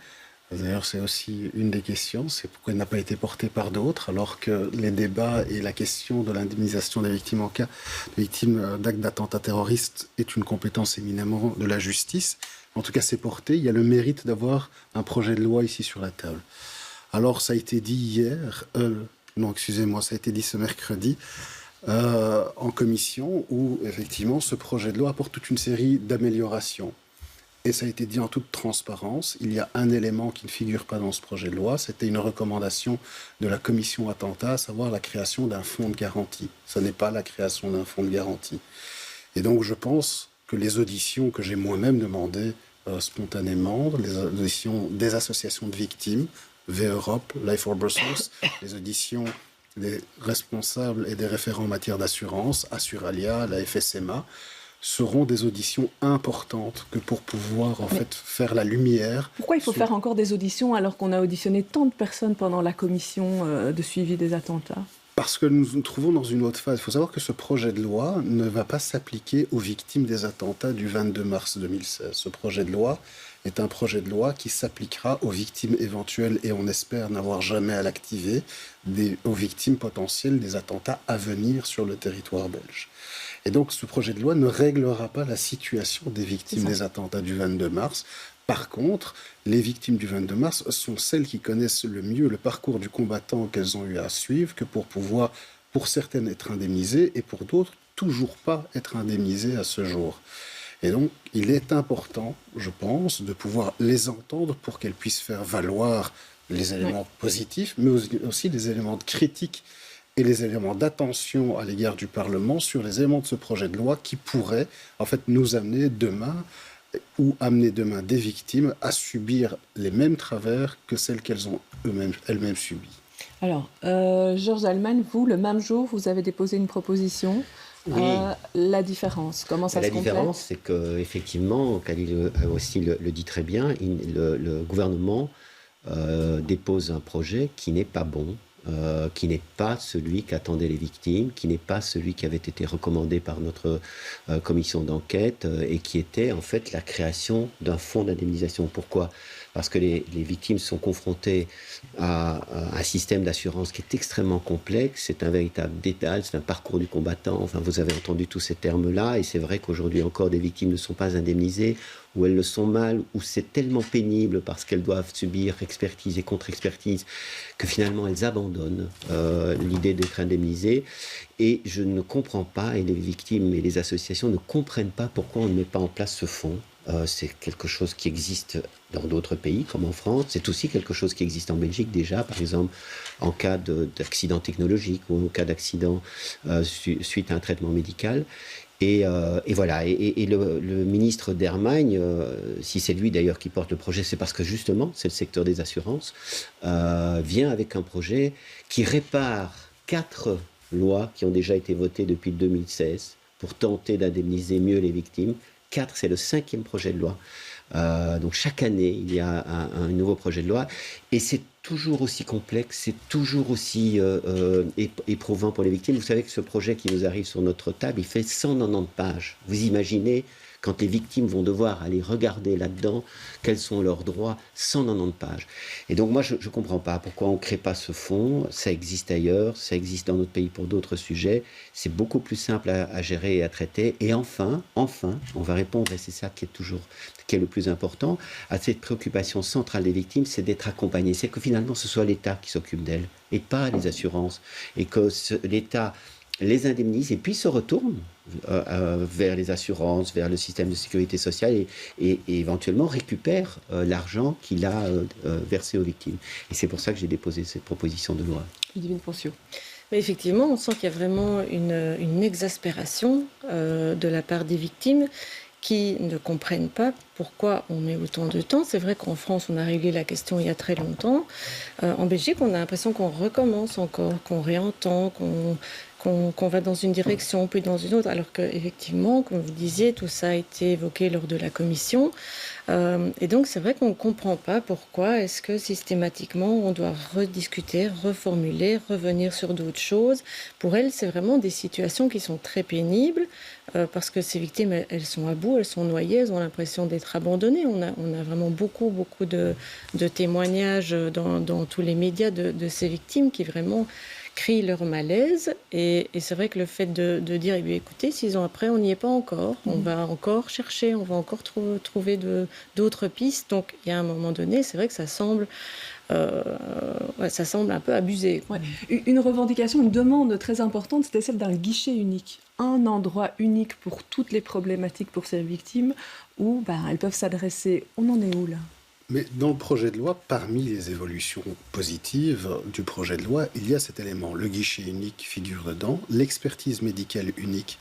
D'ailleurs, c'est aussi une des questions, c'est pourquoi il n'a pas été porté par d'autres, alors que les débats et la question de l'indemnisation des victimes en cas de victimes d'actes d'attentats terroristes est une compétence éminemment de la justice. En tout cas, c'est porté. Il y a le mérite d'avoir un projet de loi ici sur la table. Alors, ça a été dit hier, ça a été dit ce mercredi, en commission, où effectivement ce projet de loi apporte toute une série d'améliorations. Et ça a été dit en toute transparence, il y a un élément qui ne figure pas dans ce projet de loi, c'était une recommandation de la commission attentat, à savoir la création d'un fonds de garantie. Ce n'est pas la création d'un fonds de garantie. Et donc je pense que les auditions que j'ai moi-même demandées spontanément, les auditions des associations de victimes, V-Europe, Life for Brussels, les auditions des responsables et des référents en matière d'assurance, Assuralia, la FSMA, seront des auditions importantes que pour pouvoir faire la lumière.
Pourquoi il faut faire encore des auditions alors qu'on a auditionné tant de personnes pendant la commission de suivi des attentats ?
Parce que nous nous trouvons dans une autre phase. Il faut savoir que ce projet de loi ne va pas s'appliquer aux victimes des attentats du 22 mars 2016. Ce projet de loi est un projet de loi qui s'appliquera aux victimes éventuelles, et on espère n'avoir jamais à l'activer, aux victimes potentielles des attentats à venir sur le territoire belge. Et donc ce projet de loi ne réglera pas la situation des victimes des attentats du 22 mars. Par contre, les victimes du 22 mars sont celles qui connaissent le mieux le parcours du combattant qu'elles ont eu à suivre, que pour pouvoir, pour certaines, être indemnisées, et pour d'autres, toujours pas être indemnisées à ce jour. Et donc, il est important, je pense, de pouvoir les entendre pour qu'elles puissent faire valoir les éléments positifs, mais aussi les éléments de critique et les éléments d'attention à l'égard du Parlement sur les éléments de ce projet de loi qui pourraient, en fait, nous amener demain ou amener demain des victimes à subir les mêmes travers que celles qu'elles ont elles-mêmes subies.
Alors, Georges Allemann, vous, le même jour, vous avez déposé une proposition.
Oui.
La différence, comment ça se complète ?
La différence, c'est qu'effectivement, Khalil aussi le dit très bien, le gouvernement dépose un projet qui n'est pas bon, qui n'est pas celui qu'attendaient les victimes, qui n'est pas celui qui avait été recommandé par notre commission d'enquête et qui était en fait la création d'un fonds d'indemnisation. Pourquoi ? Parce que les victimes sont confrontées à un système d'assurance qui est extrêmement complexe, c'est un véritable dédale, c'est un parcours du combattant, enfin vous avez entendu tous ces termes-là, et c'est vrai qu'aujourd'hui encore des victimes ne sont pas indemnisées, ou elles le sont mal, ou c'est tellement pénible parce qu'elles doivent subir expertise et contre-expertise, que finalement elles abandonnent l'idée d'être indemnisées, et je ne comprends pas, et les victimes et les associations ne comprennent pas pourquoi on ne met pas en place ce fonds. C'est quelque chose qui existe dans d'autres pays, comme en France. C'est aussi quelque chose qui existe en Belgique déjà, par exemple, en cas d'accident technologique ou en cas d'accident suite à un traitement médical. Et voilà. Et le ministre d'Hermagne, si c'est lui d'ailleurs qui porte le projet, c'est parce que justement, c'est le secteur des assurances, vient avec un projet qui répare 4 lois qui ont déjà été votées depuis 2016 pour tenter d'indemniser mieux les victimes. 4, c'est le 5e projet de loi. Donc chaque année, il y a un nouveau projet de loi. Et c'est toujours aussi complexe, c'est toujours aussi éprouvant pour les victimes. Vous savez que ce projet qui nous arrive sur notre table, il fait 190 pages. Vous imaginez, quand les victimes vont devoir aller regarder là-dedans quels sont leurs droits, 190 pages. Et donc moi, je ne comprends pas pourquoi on ne crée pas ce fonds. Ça existe ailleurs, ça existe dans notre pays pour d'autres sujets. C'est beaucoup plus simple à gérer et à traiter. Et enfin, on va répondre, et c'est ça qui est le plus important, à cette préoccupation centrale des victimes, c'est d'être accompagné. C'est que finalement, ce soit l'État qui s'occupe d'elles, et pas les assurances. Et que l'État les indemnise et puis se retourne vers les assurances, vers le système de sécurité sociale et éventuellement récupère l'argent qu'il a versé aux victimes. Et c'est pour ça que j'ai déposé cette proposition de loi.
Ludivine Ponciaux.
Mais effectivement, on sent qu'il y a vraiment une exaspération de la part des victimes qui ne comprennent pas pourquoi on met autant de temps. C'est vrai qu'en France, on a réglé la question il y a très longtemps. En Belgique, on a l'impression qu'on recommence encore, qu'on réentend, qu'on va dans une direction, puis dans une autre, alors qu'effectivement, comme vous disiez, tout ça a été évoqué lors de la commission. Et donc, c'est vrai qu'on ne comprend pas pourquoi est-ce que systématiquement, on doit rediscuter, reformuler, revenir sur d'autres choses. Pour elles, c'est vraiment des situations qui sont très pénibles, parce que ces victimes, elles sont à bout, elles sont noyées, elles ont l'impression d'être abandonnées. On a vraiment beaucoup de témoignages dans tous les médias de ces victimes qui vraiment crient leur malaise. Et c'est vrai que le fait de dire, eh bien, écoutez, 6 ans après, on n'y est pas encore, on va encore chercher, on va encore trouver d'autres pistes. Donc, il y a un moment donné, c'est vrai que ça semble un peu abusé.
Ouais. Une revendication, une demande très importante, c'était celle d'un guichet unique. Un endroit unique pour toutes les problématiques pour ces victimes où elles peuvent s'adresser. On en est où là ?
Mais dans le projet de loi, parmi les évolutions positives du projet de loi, il y a cet élément. Le guichet unique figure dedans, l'expertise médicale unique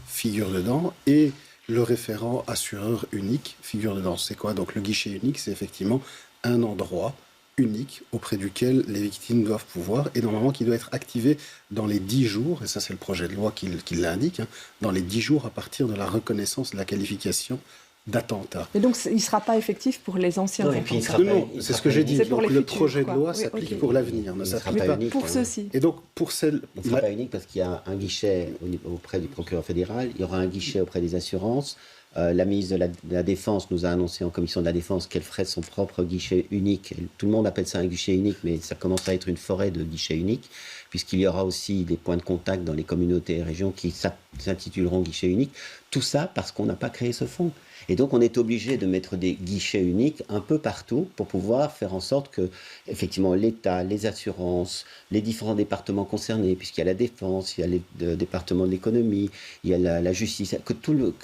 figure dedans et le référent assureur unique figure dedans. C'est quoi ? Donc le guichet unique, c'est effectivement un endroit unique auprès duquel les victimes doivent pouvoir, et normalement qui doit être activé dans les 10 jours, et ça c'est le projet de loi qui l'indique, dans les 10 jours à partir de la reconnaissance de la qualification d'attentat.
Et donc, il ne sera pas effectif pour les anciens attentats.
Non, c'est ce que j'ai dit. Donc, le projet de loi s'applique pour l'avenir, ne s'applique pas
pour ceux-ci.
Et donc, pour celles...
Il ne sera pas unique parce qu'il y a un guichet auprès du procureur fédéral, il y aura un guichet auprès des assurances. La ministre de la Défense nous a annoncé en commission de la Défense qu'elle ferait son propre guichet unique. Tout le monde appelle ça un guichet unique, mais ça commence à être une forêt de guichets uniques, puisqu'il y aura aussi des points de contact dans les communautés et régions qui s'intituleront guichet unique. Tout ça parce qu'on n'a pas créé ce fonds. Et donc, on est obligé de mettre des guichets uniques un peu partout pour pouvoir faire en sorte que, effectivement, l'État, les assurances, les différents départements concernés, puisqu'il y a la défense, il y a le département de l'économie, il y a la justice, que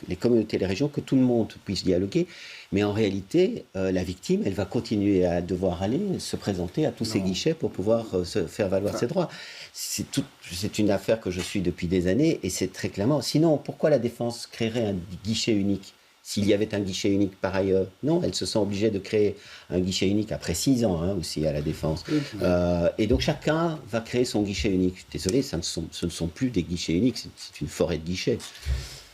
les communautés, les régions, que tout le monde puisse dialoguer. Mais en réalité, la victime, elle va continuer à devoir aller se présenter à tous ces guichets pour pouvoir se faire valoir ses droits. C'est une affaire que je suis depuis des années et c'est très clairement. Sinon, pourquoi la défense créerait un guichet unique ? S'il y avait un guichet unique par ailleurs, non, elles se sont obligées de créer un guichet unique après 6 ans aussi à la Défense. Et donc chacun va créer son guichet unique. Désolé, ce ne sont plus des guichets uniques, c'est une forêt de guichets.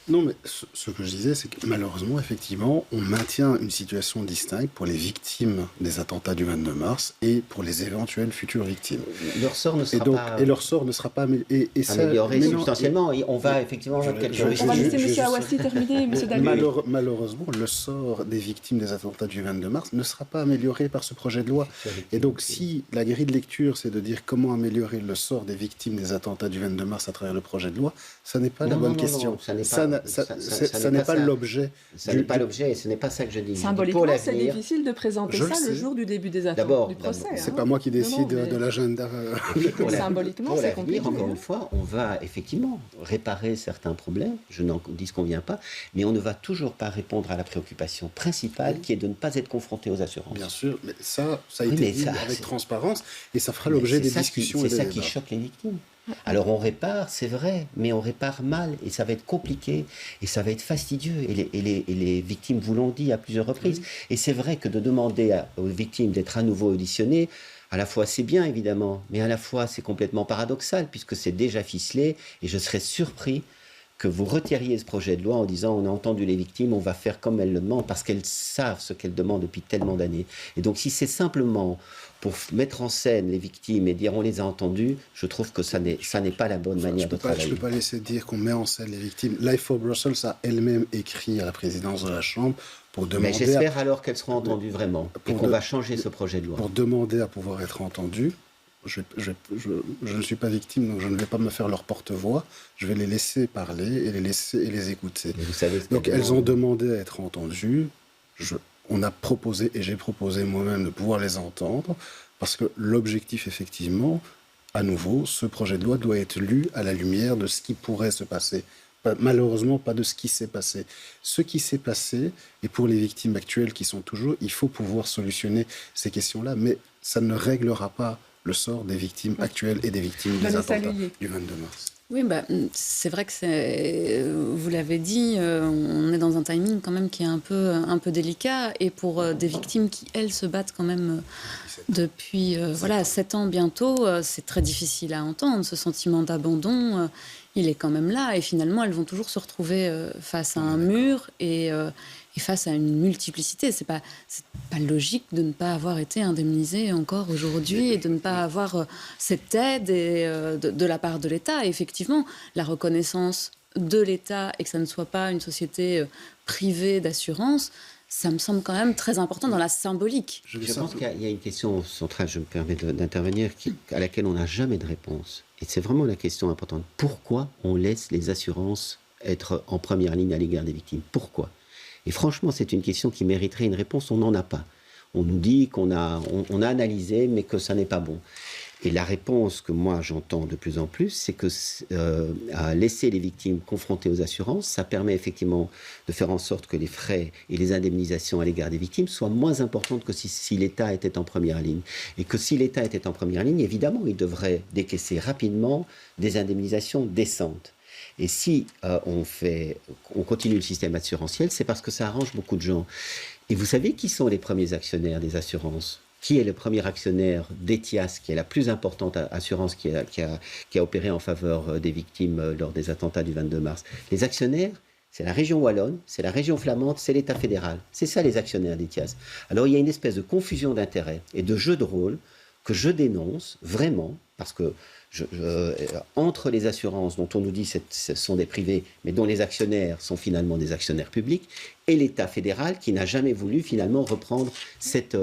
Non, mais ce que je disais, c'est que malheureusement, effectivement, on maintient une situation distincte pour les victimes des attentats du 22 mars et pour les éventuelles futures victimes.
Leur sort ne sera pas...
Et leur sort ne sera pas
amélioré substantiellement. On va effectivement...
On va laisser M. Awassi terminer, M. Dalu.
Malheureusement, le sort des victimes des attentats du 22 mars ne sera pas amélioré par ce projet de loi. Et donc, si la grille de lecture, c'est de dire comment améliorer le sort des victimes des attentats du 22 mars à travers le projet de loi, ça n'est pas la bonne question. Ça n'est pas l'objet.
Ça n'est pas l'objet et ce n'est pas ça que je dis.
Symboliquement, c'est difficile de présenter ça le jour du début des affaires du procès.
C'est pas moi qui décide de l'agenda.
Symboliquement, c'est compliqué.
Encore une fois, on va effectivement réparer certains problèmes, je n'en disconviens pas, mais on ne va toujours pas répondre à la préoccupation principale qui est de ne pas être confronté aux assurances.
Bien sûr, mais ça a été dit avec transparence et ça fera l'objet des discussions.
C'est ça qui choque les victimes. Alors on répare, c'est vrai, mais on répare mal et ça va être compliqué et ça va être fastidieux et les victimes vous l'ont dit à plusieurs reprises. Et c'est vrai que de demander aux victimes d'être à nouveau auditionnées, à la fois c'est bien évidemment, mais à la fois c'est complètement paradoxal puisque c'est déjà ficelé et je serais surpris que vous retiriez ce projet de loi en disant on a entendu les victimes, on va faire comme elles le demandent parce qu'elles savent ce qu'elles demandent depuis tellement d'années. Et donc si c'est simplement pour mettre en scène les victimes et dire on les a entendues, je trouve que ça n'est pas la bonne manière de travailler.
Je ne peux pas laisser dire qu'on met en scène les victimes. Life for Brussels a elle-même écrit à la présidence de la Chambre pour demander...
Mais j'espère alors qu'elles seront entendues vraiment et qu'on va changer ce projet de loi.
Pour demander à pouvoir être entendues. Je ne suis pas victime, donc je ne vais pas me faire leur porte-voix. Je vais les laisser parler et les écouter.
Vous savez
donc elles ont demandé à être entendues. On a proposé, et j'ai proposé moi-même de pouvoir les entendre, parce que l'objectif, effectivement, à nouveau, ce projet de loi doit être lu à la lumière de ce qui pourrait se passer. Malheureusement, pas de ce qui s'est passé. Ce qui s'est passé, et pour les victimes actuelles qui sont toujours, il faut pouvoir solutionner ces questions-là, mais ça ne réglera pas le sort des victimes actuelles et des victimes des attentats du 22 mars.
Oui, c'est vrai que vous l'avez dit, on est dans un timing quand même qui est un peu délicat. Et pour des victimes qui, elles, se battent quand même depuis 7 ans bientôt, c'est très difficile à entendre. Ce sentiment d'abandon, il est quand même là. Et finalement, elles vont toujours se retrouver face à un mur et face à une multiplicité. C'est pas logique de ne pas avoir été indemnisé encore aujourd'hui et de ne pas avoir cette aide de la part de l'État. Et effectivement, la reconnaissance de l'État et que ça ne soit pas une société privée d'assurance, ça me semble quand même très important dans la symbolique.
Je pense qu'il y a une question centrale, je me permets d'intervenir, à laquelle on n'a jamais de réponse. Et c'est vraiment la question importante. Pourquoi on laisse les assurances être en première ligne à l'égard des victimes ? Pourquoi ? Et franchement, c'est une question qui mériterait une réponse. On n'en a pas. On nous dit qu'on a analysé, mais que ça n'est pas bon. Et la réponse que moi j'entends de plus en plus, c'est que laisser les victimes confrontées aux assurances, ça permet effectivement de faire en sorte que les frais et les indemnisations à l'égard des victimes soient moins importantes que si l'État était en première ligne. Et que si l'État était en première ligne, évidemment, il devrait décaisser rapidement des indemnisations décentes. Et si on continue le système assurantiel, c'est parce que ça arrange beaucoup de gens. Et vous savez qui sont les premiers actionnaires des assurances ? qui est le premier actionnaire d'Etias, qui est la plus importante assurance qui a opéré en faveur des victimes lors des attentats du 22 mars. Les actionnaires, c'est la région wallonne, c'est la région flamande, c'est l'État fédéral. C'est ça les actionnaires d'Etias. Alors il y a une espèce de confusion d'intérêts et de jeu de rôle que je dénonce vraiment, parce que entre les assurances dont on nous dit que ce sont des privés, mais dont les actionnaires sont finalement des actionnaires publics, et l'État fédéral qui n'a jamais voulu finalement reprendre cette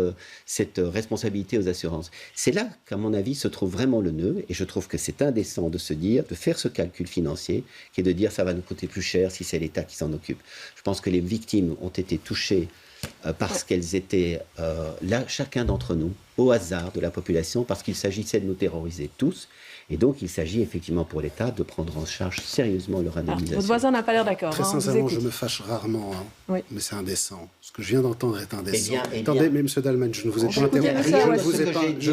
responsabilité aux assurances. C'est là qu'à mon avis se trouve vraiment le nœud, et je trouve que c'est indécent de se dire, de faire ce calcul financier, qui est de dire ça va nous coûter plus cher si c'est l'État qui s'en occupe. Je pense que les victimes ont été touchées parce qu'elles étaient là, chacun d'entre nous, au hasard de la population, parce qu'il s'agissait de nous terroriser tous. Et donc, il s'agit effectivement pour l'État de prendre en charge sérieusement leur indemnisation.
Votre voisin n'a pas l'air d'accord.
Très sincèrement, je me fâche rarement, mais c'est indécent. Ce que je viens d'entendre est indécent. Attendez, mais M. Dalman, je ne vous ai pas interrompu. Je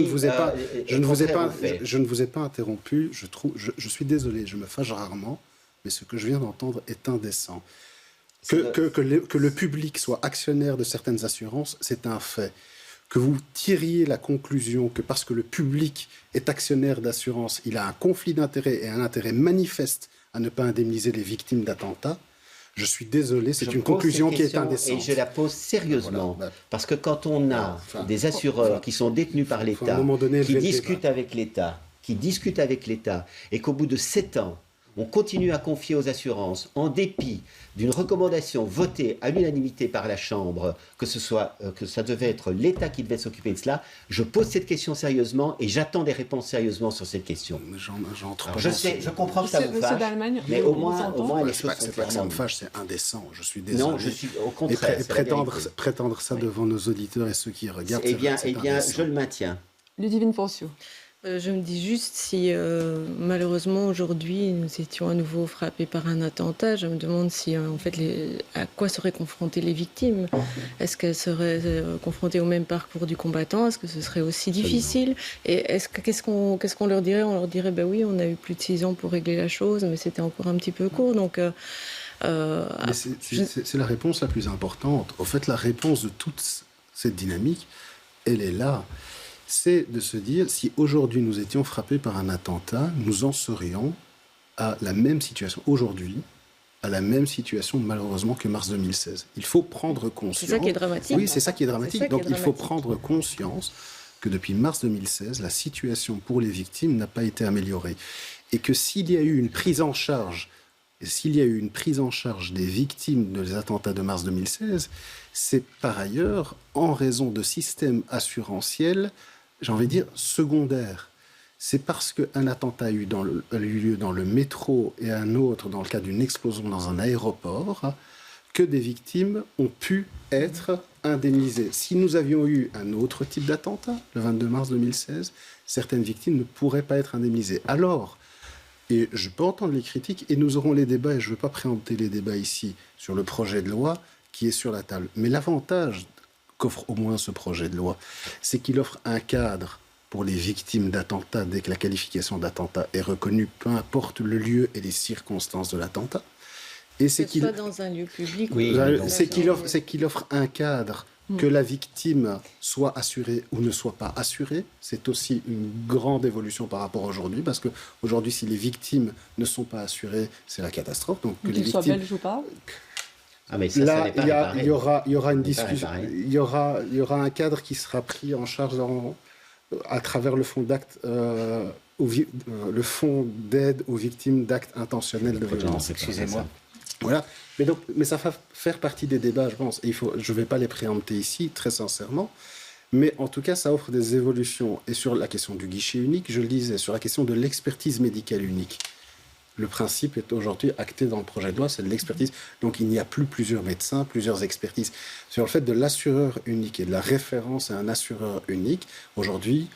ne vous ai pas interrompu. Je suis désolé, je me fâche rarement, mais ce que je viens d'entendre est indécent. Que le public soit actionnaire de certaines assurances, c'est un fait. Que vous tiriez la conclusion que parce que le public est actionnaire d'assurance, il a un conflit d'intérêts et un intérêt manifeste à ne pas indemniser les victimes d'attentats, je suis désolé, c'est une conclusion qui est indécente.
Et je la pose sérieusement, parce que quand on a des assureurs qui sont détenus par l'État, qui discutent avec l'État, et qu'au bout de 7 ans, on continue à confier aux assurances, en dépit d'une recommandation votée à l'unanimité par la Chambre, que ça devait être l'État qui devait s'occuper de cela, je pose cette question sérieusement et j'attends des réponses sérieusement sur cette question. Je comprends que ça vous fâche, mais au moins les choses sont claires.
C'est pas que ça me fâche, c'est indécent. Je suis désolé.
Non, je suis au contraire.
Et prétendre ça devant nos auditeurs et ceux qui regardent,
eh bien, je le maintiens.
Ludivine Poncieux.
Je me dis juste si malheureusement aujourd'hui nous étions à nouveau frappés par un attentat, je me demande si en fait à quoi seraient confrontées les victimes. Est-ce qu'elles seraient confrontées au même parcours du combattant? Est-ce que ce serait aussi difficile? Et qu'est-ce qu'on leur dirait? On leur dirait ben oui, on a eu plus de 6 ans pour régler la chose, mais c'était encore un petit peu court. Donc
c'est la réponse la plus importante. En fait, la réponse de toute cette dynamique, elle est là. C'est de se dire, si aujourd'hui nous étions frappés par un attentat, nous en serions à la même situation aujourd'hui, à la même situation malheureusement que mars 2016. Il faut prendre conscience...
C'est ça qui est dramatique.
Oui, c'est ça qui est dramatique. Donc il faut prendre conscience que depuis mars 2016, la situation pour les victimes n'a pas été améliorée. Et que s'il y a eu une prise en charge, des victimes des attentats de mars 2016, c'est par ailleurs en raison de systèmes assurantiels, j'ai envie de dire, secondaires. C'est parce qu'un attentat a eu lieu dans le métro et un autre dans le cas d'une explosion dans un aéroport que des victimes ont pu être indemnisées. Si nous avions eu un autre type d'attentat, le 22 mars 2016, certaines victimes ne pourraient pas être indemnisées. Alors, et je peux entendre les critiques, et nous aurons les débats, et je ne veux pas préempter les débats ici, sur le projet de loi qui est sur la table. Mais l'avantage qu'offre au moins ce projet de loi, c'est qu'il offre un cadre pour les victimes d'attentats dès que la qualification d'attentat est reconnue, peu importe le lieu et les circonstances de l'attentat. Et c'est qu'il
soit dans un lieu public.
Oui, c'est qu'il offre un cadre que la victime soit assurée ou ne soit pas assurée. C'est aussi une grande évolution par rapport à aujourd'hui, parce qu'aujourd'hui, si les victimes ne sont pas assurées, c'est la catastrophe. Donc,
qu'ils soient belges ou pas.
Ah mais ça,
là, il y aura une discussion, il y aura un cadre qui sera pris en charge à travers le fonds le fonds d'aide aux victimes d'actes intentionnels de violence. Excusez-moi. Voilà. Mais ça va faire partie des débats, je pense. Et je ne vais pas les préempter ici, très sincèrement. Mais en tout cas, ça offre des évolutions. Et sur la question du guichet unique, je le disais, sur la question de l'expertise médicale unique. Le principe est aujourd'hui acté dans le projet de loi, c'est de l'expertise. Donc il n'y a plus plusieurs médecins, plusieurs expertises. Sur le fait de l'assureur unique et de la référence à un assureur unique, aujourd'hui,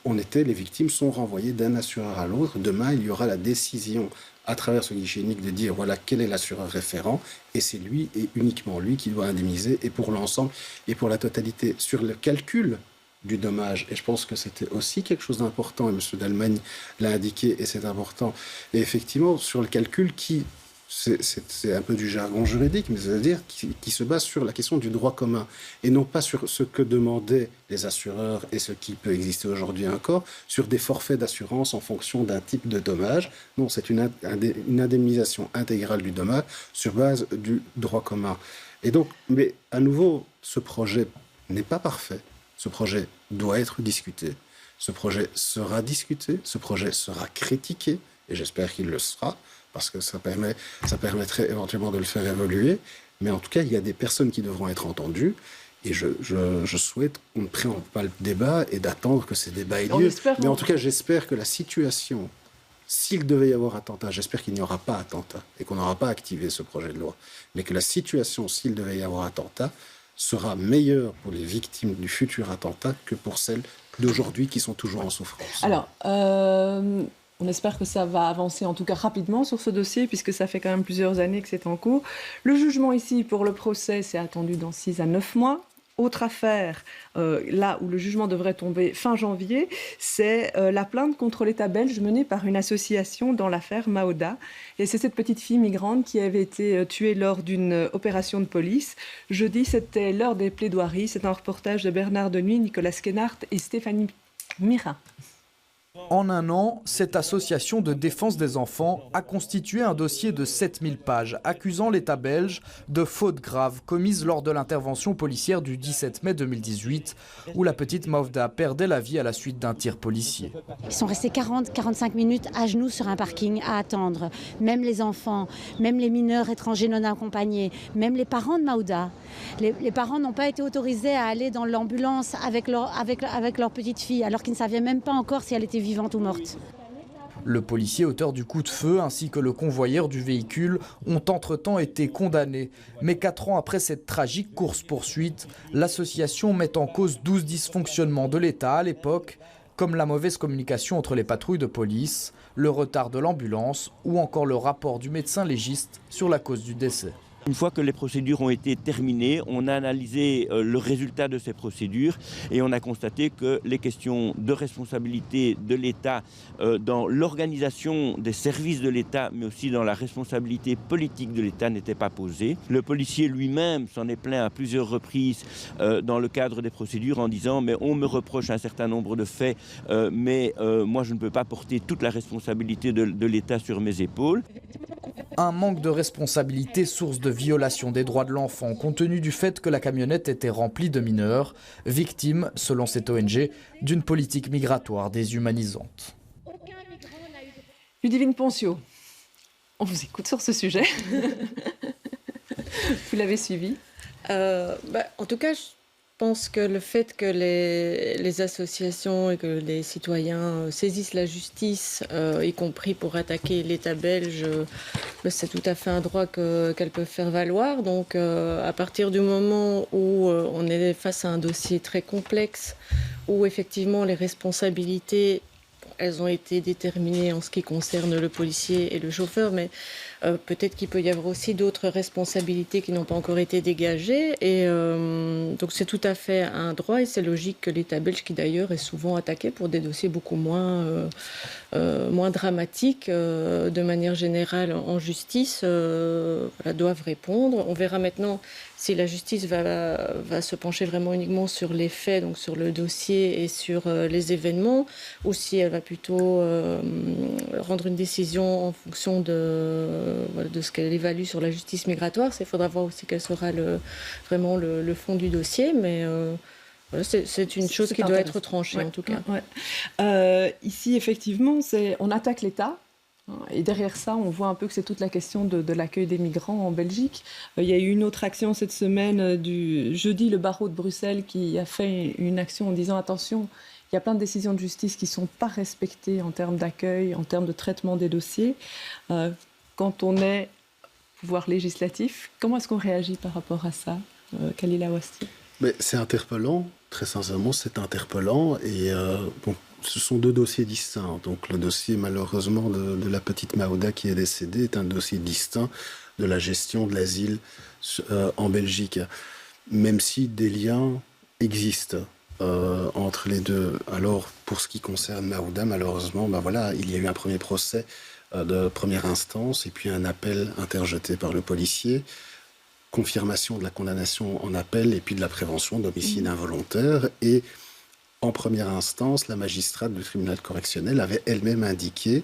les victimes sont renvoyées d'un assureur à l'autre. Demain, il y aura la décision à travers ce guichet unique de dire voilà quel est l'assureur référent et c'est lui et uniquement lui qui doit indemniser et pour l'ensemble et pour la totalité. Sur le calcul du dommage. Et je pense que c'était aussi quelque chose d'important, et M. Dalmagne l'a indiqué, et c'est important. Et effectivement, sur le calcul qui c'est un peu du jargon juridique, mais c'est-à-dire qui se base sur la question du droit commun et non pas sur ce que demandaient les assureurs et ce qui peut exister aujourd'hui encore, sur des forfaits d'assurance en fonction d'un type de dommage. Non, c'est une indemnisation intégrale du dommage sur base du droit commun. Et donc, mais à nouveau, ce projet n'est pas parfait. Ce projet doit être discuté. Ce projet sera discuté. Ce projet sera critiqué. Et j'espère qu'il le sera, parce que ça permettrait éventuellement de le faire évoluer. Mais en tout cas, il y a des personnes qui devront être entendues. Et je souhaite qu'on ne préempte pas le débat et d'attendre que ces débats aient lieu. Mais en tout cas, j'espère que la situation, s'il devait y avoir attentat, j'espère qu'il n'y aura pas attentat et qu'on n'aura pas activé ce projet de loi. Mais que la situation, s'il devait y avoir attentat, sera meilleure pour les victimes du futur attentat que pour celles d'aujourd'hui qui sont toujours en souffrance.
Alors, on espère que ça va avancer en tout cas rapidement sur ce dossier, puisque ça fait quand même plusieurs années que c'est en cours. Le jugement ici pour le procès, c'est attendu dans 6 à 9 mois. Autre affaire, là où le jugement devrait tomber fin janvier, c'est la plainte contre l'État belge menée par une association dans l'affaire Maouda. Et c'est cette petite fille migrante qui avait été tuée lors d'une opération de police. Jeudi, c'était l'heure des plaidoiries. C'est un reportage de Bernard Denuy, Nicolas Skenart et Stéphanie Mira.
En un an, cette association de défense des enfants a constitué un dossier de 7000 pages accusant l'État belge de fautes graves commises lors de l'intervention policière du 17 mai 2018 où la petite Maouda perdait la vie à la suite d'un tir policier.
Ils sont restés 40-45 minutes à genoux sur un parking à attendre. Même les enfants, même les mineurs étrangers non accompagnés, même les parents de Maouda. Les parents n'ont pas été autorisés à aller dans l'ambulance avec leur petite fille alors qu'ils ne savaient même pas encore si elle était vivante ou morte.
Le policier auteur du coup de feu ainsi que le convoyeur du véhicule ont entre-temps été condamnés. Mais 4 ans après cette tragique course-poursuite, l'association met en cause 12 dysfonctionnements de l'État à l'époque, comme la mauvaise communication entre les patrouilles de police, le retard de l'ambulance ou encore le rapport du médecin légiste sur la cause du décès.
Une fois que les procédures ont été terminées, on a analysé le résultat de ces procédures et on a constaté que les questions de responsabilité de l'État dans l'organisation des services de l'État, mais aussi dans la responsabilité politique de l'État n'étaient pas posées. Le policier lui-même s'en est plaint à plusieurs reprises dans le cadre des procédures en disant « mais on me reproche un certain nombre de faits, mais moi je ne peux pas porter toute la responsabilité de l'État sur mes épaules ».
Un manque de responsabilité source de violation des droits de l'enfant compte tenu du fait que la camionnette était remplie de mineurs, victimes, selon cette ONG, d'une politique migratoire déshumanisante.
Ludivine Poncio, on vous écoute sur ce sujet. Vous l'avez suivi?
En tout cas, je pense que le fait que les associations et que les citoyens saisissent la justice, y compris pour attaquer l'État belge, c'est tout à fait un droit qu'elles peuvent faire valoir. Donc à partir du moment où on est face à un dossier très complexe, où effectivement les responsabilités, elles ont été déterminées en ce qui concerne le policier et le chauffeur, mais peut-être qu'il peut y avoir aussi d'autres responsabilités qui n'ont pas encore été dégagées. Et donc c'est tout à fait un droit et c'est logique que l'État belge, qui d'ailleurs est souvent attaqué pour des dossiers beaucoup moins dramatiques, de manière générale en justice, doivent répondre. On verra maintenant si la justice va se pencher vraiment uniquement sur les faits, donc sur le dossier et sur les événements, ou si elle va plutôt rendre une décision en fonction de ce qu'elle évalue sur la justice migratoire. Il faudra voir aussi quel sera vraiment le fond du dossier, mais c'est une chose qui doit être tranchée en tout cas.
Ici, effectivement, on attaque l'État. Et derrière ça, on voit un peu que c'est toute la question de l'accueil des migrants en Belgique. Il y a eu une autre action cette semaine, du jeudi, le barreau de Bruxelles qui a fait une action en disant « Attention, il y a plein de décisions de justice qui ne sont pas respectées en termes d'accueil, en termes de traitement des dossiers. » Quand on est pouvoir législatif, comment est-ce qu'on réagit par rapport à ça, Khalil Awassi?
C'est interpellant, très sincèrement, c'est interpellant. Et ce sont 2 dossiers distincts. Donc le dossier, malheureusement, de la petite Maouda qui est décédée est un dossier distinct de la gestion de l'asile en Belgique. Même si des liens existent entre les deux. Alors, pour ce qui concerne Maouda, malheureusement, il y a eu un premier procès de première instance et puis un appel interjeté par le policier, confirmation de la condamnation en appel et puis de la prévention d'homicide involontaire. Et en première instance, la magistrate du tribunal correctionnel avait elle-même indiqué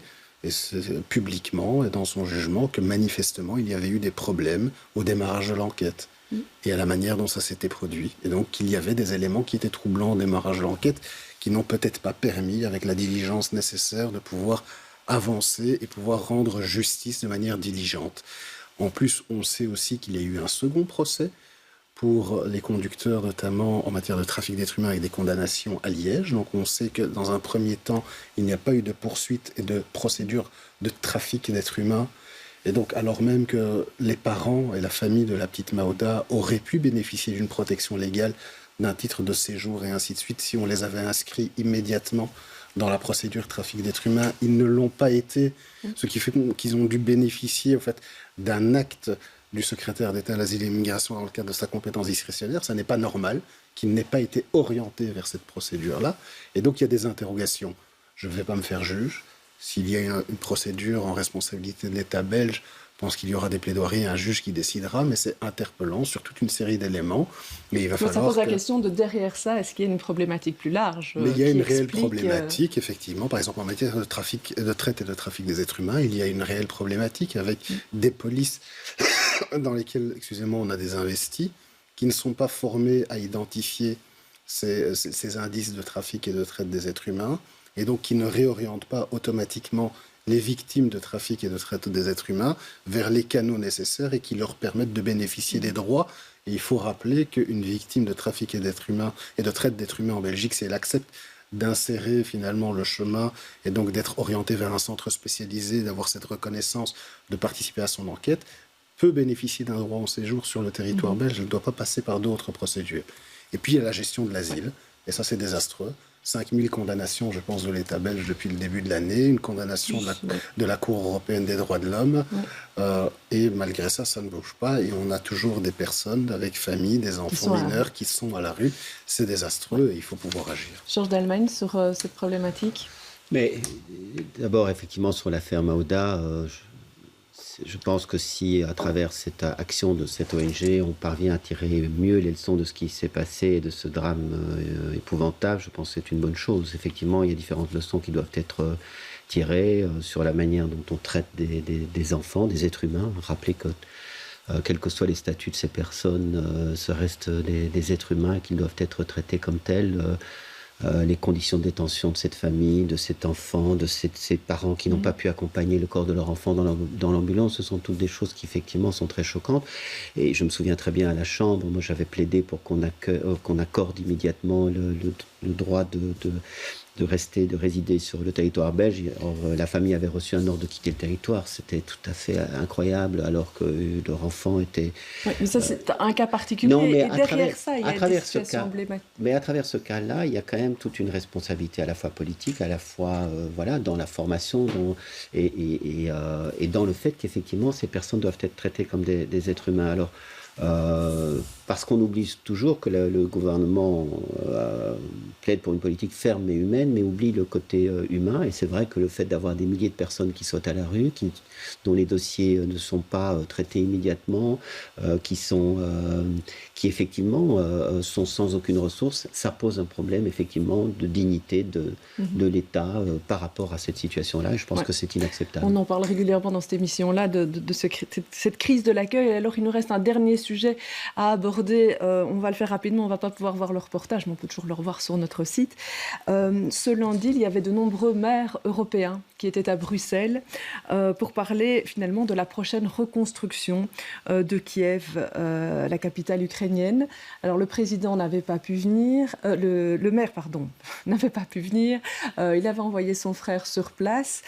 publiquement et dans son jugement que manifestement il y avait eu des problèmes au démarrage de l'enquête et à la manière dont ça s'était produit. Et donc qu'il y avait des éléments qui étaient troublants au démarrage de l'enquête qui n'ont peut-être pas permis, avec la diligence nécessaire, de pouvoir avancer et pouvoir rendre justice de manière diligente. En plus, on sait aussi qu'il y a eu un second procès pour les conducteurs, notamment en matière de trafic d'êtres humains avec des condamnations à Liège. Donc on sait que dans un premier temps, il n'y a pas eu de poursuite et de procédure de trafic d'êtres humains. Et donc alors même que les parents et la famille de la petite Maouda auraient pu bénéficier d'une protection légale, d'un titre de séjour et ainsi de suite, si on les avait inscrits immédiatement dans la procédure trafic d'êtres humains, ils ne l'ont pas été, ce qui fait qu'ils ont dû bénéficier en fait, d'un acte du secrétaire d'État à l'asile et l'immigration dans le cadre de sa compétence discrétionnaire. Ça n'est pas normal qu'il n'ait pas été orienté vers cette procédure-là. Et donc, il y a des interrogations. Je ne vais pas me faire juge. S'il y a une procédure en responsabilité de l'État belge, je pense qu'il y aura des plaidoiries et un juge qui décidera, mais c'est interpellant sur toute une série d'éléments. Mais il va falloir.
Ça pose la question de derrière ça, est-ce qu'il y a une problématique plus large
Mais il y a une réelle problématique, effectivement. Par exemple, en matière de trafic, de traite et de trafic des êtres humains, il y a une réelle problématique avec des polices dans lesquelles, excusez-moi, on a des investis qui ne sont pas formés à identifier ces indices de trafic et de traite des êtres humains, et donc qui ne réorientent pas automatiquement les victimes de trafic et de traite des êtres humains vers les canaux nécessaires et qui leur permettent de bénéficier des droits. Et il faut rappeler qu'une victime de trafic et d'êtres humains et de traite d'êtres humains en Belgique, si elle accepte d'insérer finalement le chemin et donc d'être orientée vers un centre spécialisé, d'avoir cette reconnaissance, de participer à son enquête, peut bénéficier d'un droit au séjour sur le territoire belge. Elle ne doit pas passer par d'autres procédures. Et puis il y a la gestion de l'asile, et ça c'est désastreux. 5000 condamnations, je pense, de l'État belge depuis le début de l'année, une condamnation de la Cour européenne des droits de l'homme, et malgré ça, ça ne bouge pas, et on a toujours des personnes avec famille, des enfants mineurs qui sont à la rue. C'est désastreux, et il faut pouvoir agir.
Georges Dalmagne, sur cette problématique.
Mais d'abord, effectivement, sur l'affaire Maouda, je pense que si, à travers cette action de cette ONG, on parvient à tirer mieux les leçons de ce qui s'est passé et de ce drame épouvantable, je pense que c'est une bonne chose. Effectivement, il y a différentes leçons qui doivent être tirées sur la manière dont on traite des enfants, des êtres humains. Rappelez que, quels que soient les statuts de ces personnes, ce reste des êtres humains qui doivent être traités comme tels. Les conditions de détention de cette famille, de cet enfant, de ces parents qui n'ont pas pu accompagner le corps de leur enfant dans l'ambulance, ce sont toutes des choses qui effectivement sont très choquantes. Et je me souviens très bien à la Chambre, moi j'avais plaidé pour qu'on accorde immédiatement le droit de résider sur le territoire belge. Or, la famille avait reçu un ordre de quitter le territoire. C'était tout à fait incroyable, alors que leur enfant était...
Oui, mais ça, c'est un cas particulier.
Non, mais
et derrière ça, il y a des situations emblématiques.
Mais à travers ce cas-là, il y a quand même toute une responsabilité à la fois politique, à la fois dans la formation et dans le fait qu'effectivement, ces personnes doivent être traitées comme des êtres humains. Alors, parce qu'on oublie toujours que le gouvernement plaide pour une politique ferme mais humaine, mais oublie le côté humain. Et c'est vrai que le fait d'avoir des milliers de personnes qui sautent à la rue, dont les dossiers ne sont pas traités immédiatement, qui effectivement sont sans aucune ressource, ça pose un problème effectivement de dignité de l'État par rapport à cette situation-là. Et je pense que c'est inacceptable.
On en parle régulièrement dans cette émission-là de cette crise de l'accueil. Alors il nous reste un dernier sujet à aborder. On va le faire rapidement, on ne va pas pouvoir voir le reportage, mais on peut toujours le revoir sur notre site. Ce lundi, il y avait de nombreux maires européens qui étaient à Bruxelles pour parler finalement de la prochaine reconstruction de Kiev, la capitale ukrainienne. Alors le président n'avait pas pu venir, le maire, pardon, n'avait pas pu venir. Il avait envoyé son frère sur place.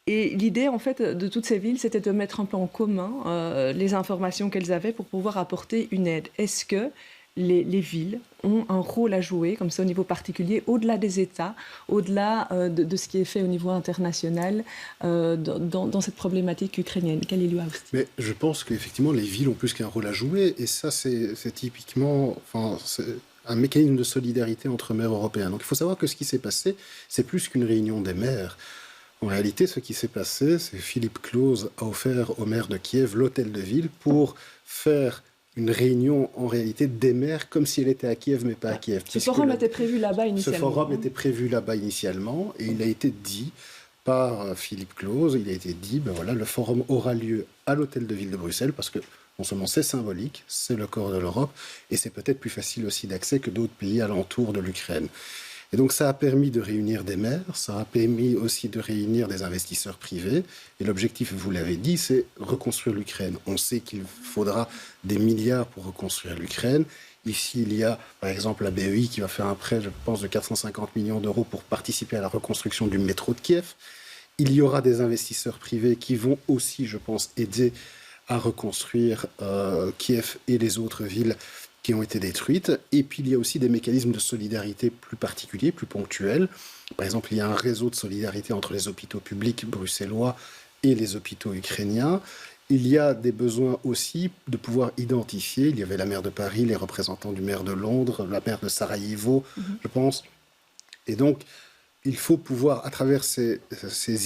Et l'idée, en fait, de toutes ces villes, c'était de mettre un peu en commun les informations qu'elles avaient pour pouvoir apporter une aide. Est-ce que les villes ont un rôle à jouer, comme ça, au niveau particulier, au-delà des États, au-delà de ce qui est fait au niveau international dans cette problématique ukrainienne? Khalil Aousty.
Mais je pense qu'effectivement, les villes ont plus qu'un rôle à jouer, et ça, c'est typiquement... c'est un mécanisme de solidarité entre maires européens. Donc il faut savoir que ce qui s'est passé, c'est plus qu'une réunion des maires. En réalité, ce qui s'est passé, c'est que Philippe Klaus a offert au maire de Kiev l'hôtel de ville pour faire une réunion, en réalité, des maires, comme si elle était à Kiev, mais pas à Kiev.
Ce forum était prévu là-bas initialement.
Ce forum était prévu là-bas initialement, et il a été dit par Philippe Klaus, il a été dit, ben voilà, le forum aura lieu à l'hôtel de ville de Bruxelles, parce que non seulement c'est symbolique, c'est le corps de l'Europe, et c'est peut-être plus facile aussi d'accès que d'autres pays alentours de l'Ukraine. Et donc ça a permis de réunir des maires, ça a permis aussi de réunir des investisseurs privés. Et l'objectif, vous l'avez dit, c'est reconstruire l'Ukraine. On sait qu'il faudra des milliards pour reconstruire l'Ukraine. Ici, il y a par exemple la BEI qui va faire un prêt, je pense, de 450 millions d'euros pour participer à la reconstruction du métro de Kiev. Il y aura des investisseurs privés qui vont aussi, je pense, aider à reconstruire Kiev et les autres villes qui ont été détruites. Et puis, il y a aussi des mécanismes de solidarité plus particuliers, plus ponctuels. Par exemple, il y a un réseau de solidarité entre les hôpitaux publics bruxellois et les hôpitaux ukrainiens. Il y a des besoins aussi de pouvoir identifier. Il y avait la maire de Paris, les représentants du maire de Londres, la maire de Sarajevo, je pense. Et donc, il faut pouvoir, à travers ces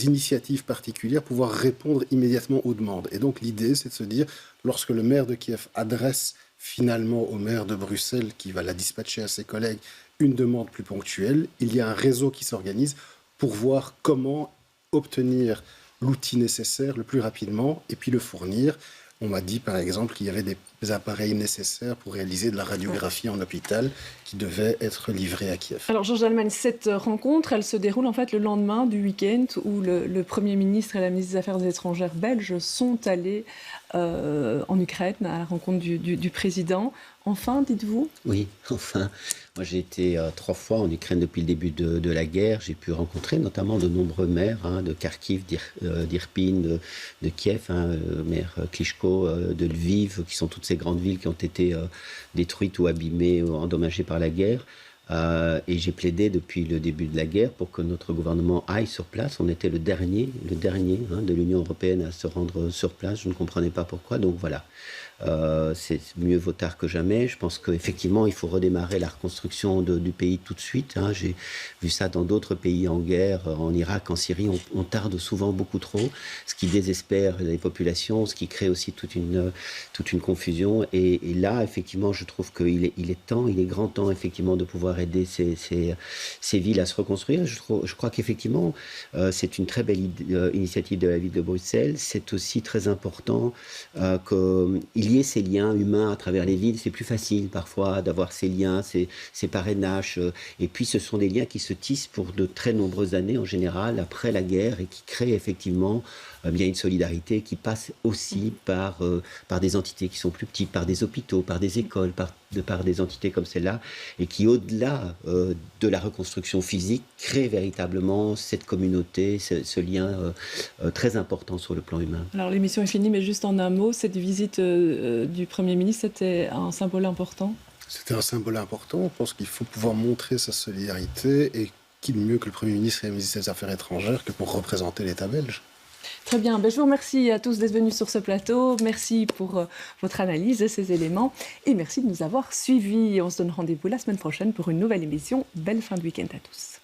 initiatives particulières, pouvoir répondre immédiatement aux demandes. Et donc, l'idée, c'est de se dire, lorsque le maire de Kiev adresse finalement au maire de Bruxelles, qui va la dispatcher à ses collègues, une demande plus ponctuelle, il y a un réseau qui s'organise pour voir comment obtenir l'outil nécessaire le plus rapidement et puis le fournir. On m'a dit par exemple qu'il y avait des appareils nécessaires pour réaliser de la radiographie en hôpital qui devaient être livrés à Kiev.
Alors Georges Dallemagne, cette rencontre, elle se déroule en fait le lendemain du week-end où le Premier ministre et la ministre des Affaires étrangères belges sont allés en Ukraine à la rencontre du président. Enfin, dites-vous ?
Oui, enfin. Moi, j'ai été 3 fois en Ukraine depuis le début de la guerre. J'ai pu rencontrer notamment de nombreux maires de Kharkiv, d'Irpin, de Kiev, le maire Klitschko, de Lviv, qui sont toutes ces grandes villes qui ont été détruites ou abîmées ou endommagées par la guerre. Et j'ai plaidé depuis le début de la guerre pour que notre gouvernement aille sur place. On était le dernier de l'Union européenne à se rendre sur place. Je ne comprenais pas pourquoi. Donc voilà, c'est mieux vaut tard que jamais. Je pense qu'effectivement, il faut redémarrer la reconstruction du pays tout de suite. J'ai vu ça dans d'autres pays en guerre, en Irak, en Syrie. On tarde souvent beaucoup trop, ce qui désespère les populations, ce qui crée aussi toute une confusion. Et là, effectivement, je trouve qu'il est grand temps, effectivement, de pouvoir aider ces villes à se reconstruire. Je crois qu'effectivement, c'est une très belle initiative de la ville de Bruxelles. C'est aussi très important qu'il y ait ces liens humains à travers les villes. C'est plus facile parfois d'avoir ces liens, ces parrainages. Et puis, ce sont des liens qui se tissent pour de très nombreuses années, en général, après la guerre, et qui créent effectivement bien une solidarité qui passe aussi par des entités qui sont plus petites, par des hôpitaux, par des écoles, par des entités comme celle-là, et qui, au-delà de la reconstruction physique, créent véritablement cette communauté, ce lien très important sur le plan humain.
Alors l'émission est finie, mais juste en un mot, cette visite du Premier ministre, c'était un symbole important ?
C'était un symbole important. Je pense qu'il faut pouvoir montrer sa solidarité, et qui mieux que le Premier ministre et le ministre des Affaires étrangères que pour représenter l'État belge.
Très bien, je vous remercie à tous d'être venus sur ce plateau. Merci pour votre analyse de ces éléments et merci de nous avoir suivis. On se donne rendez-vous la semaine prochaine pour une nouvelle émission. Belle fin de week-end à tous.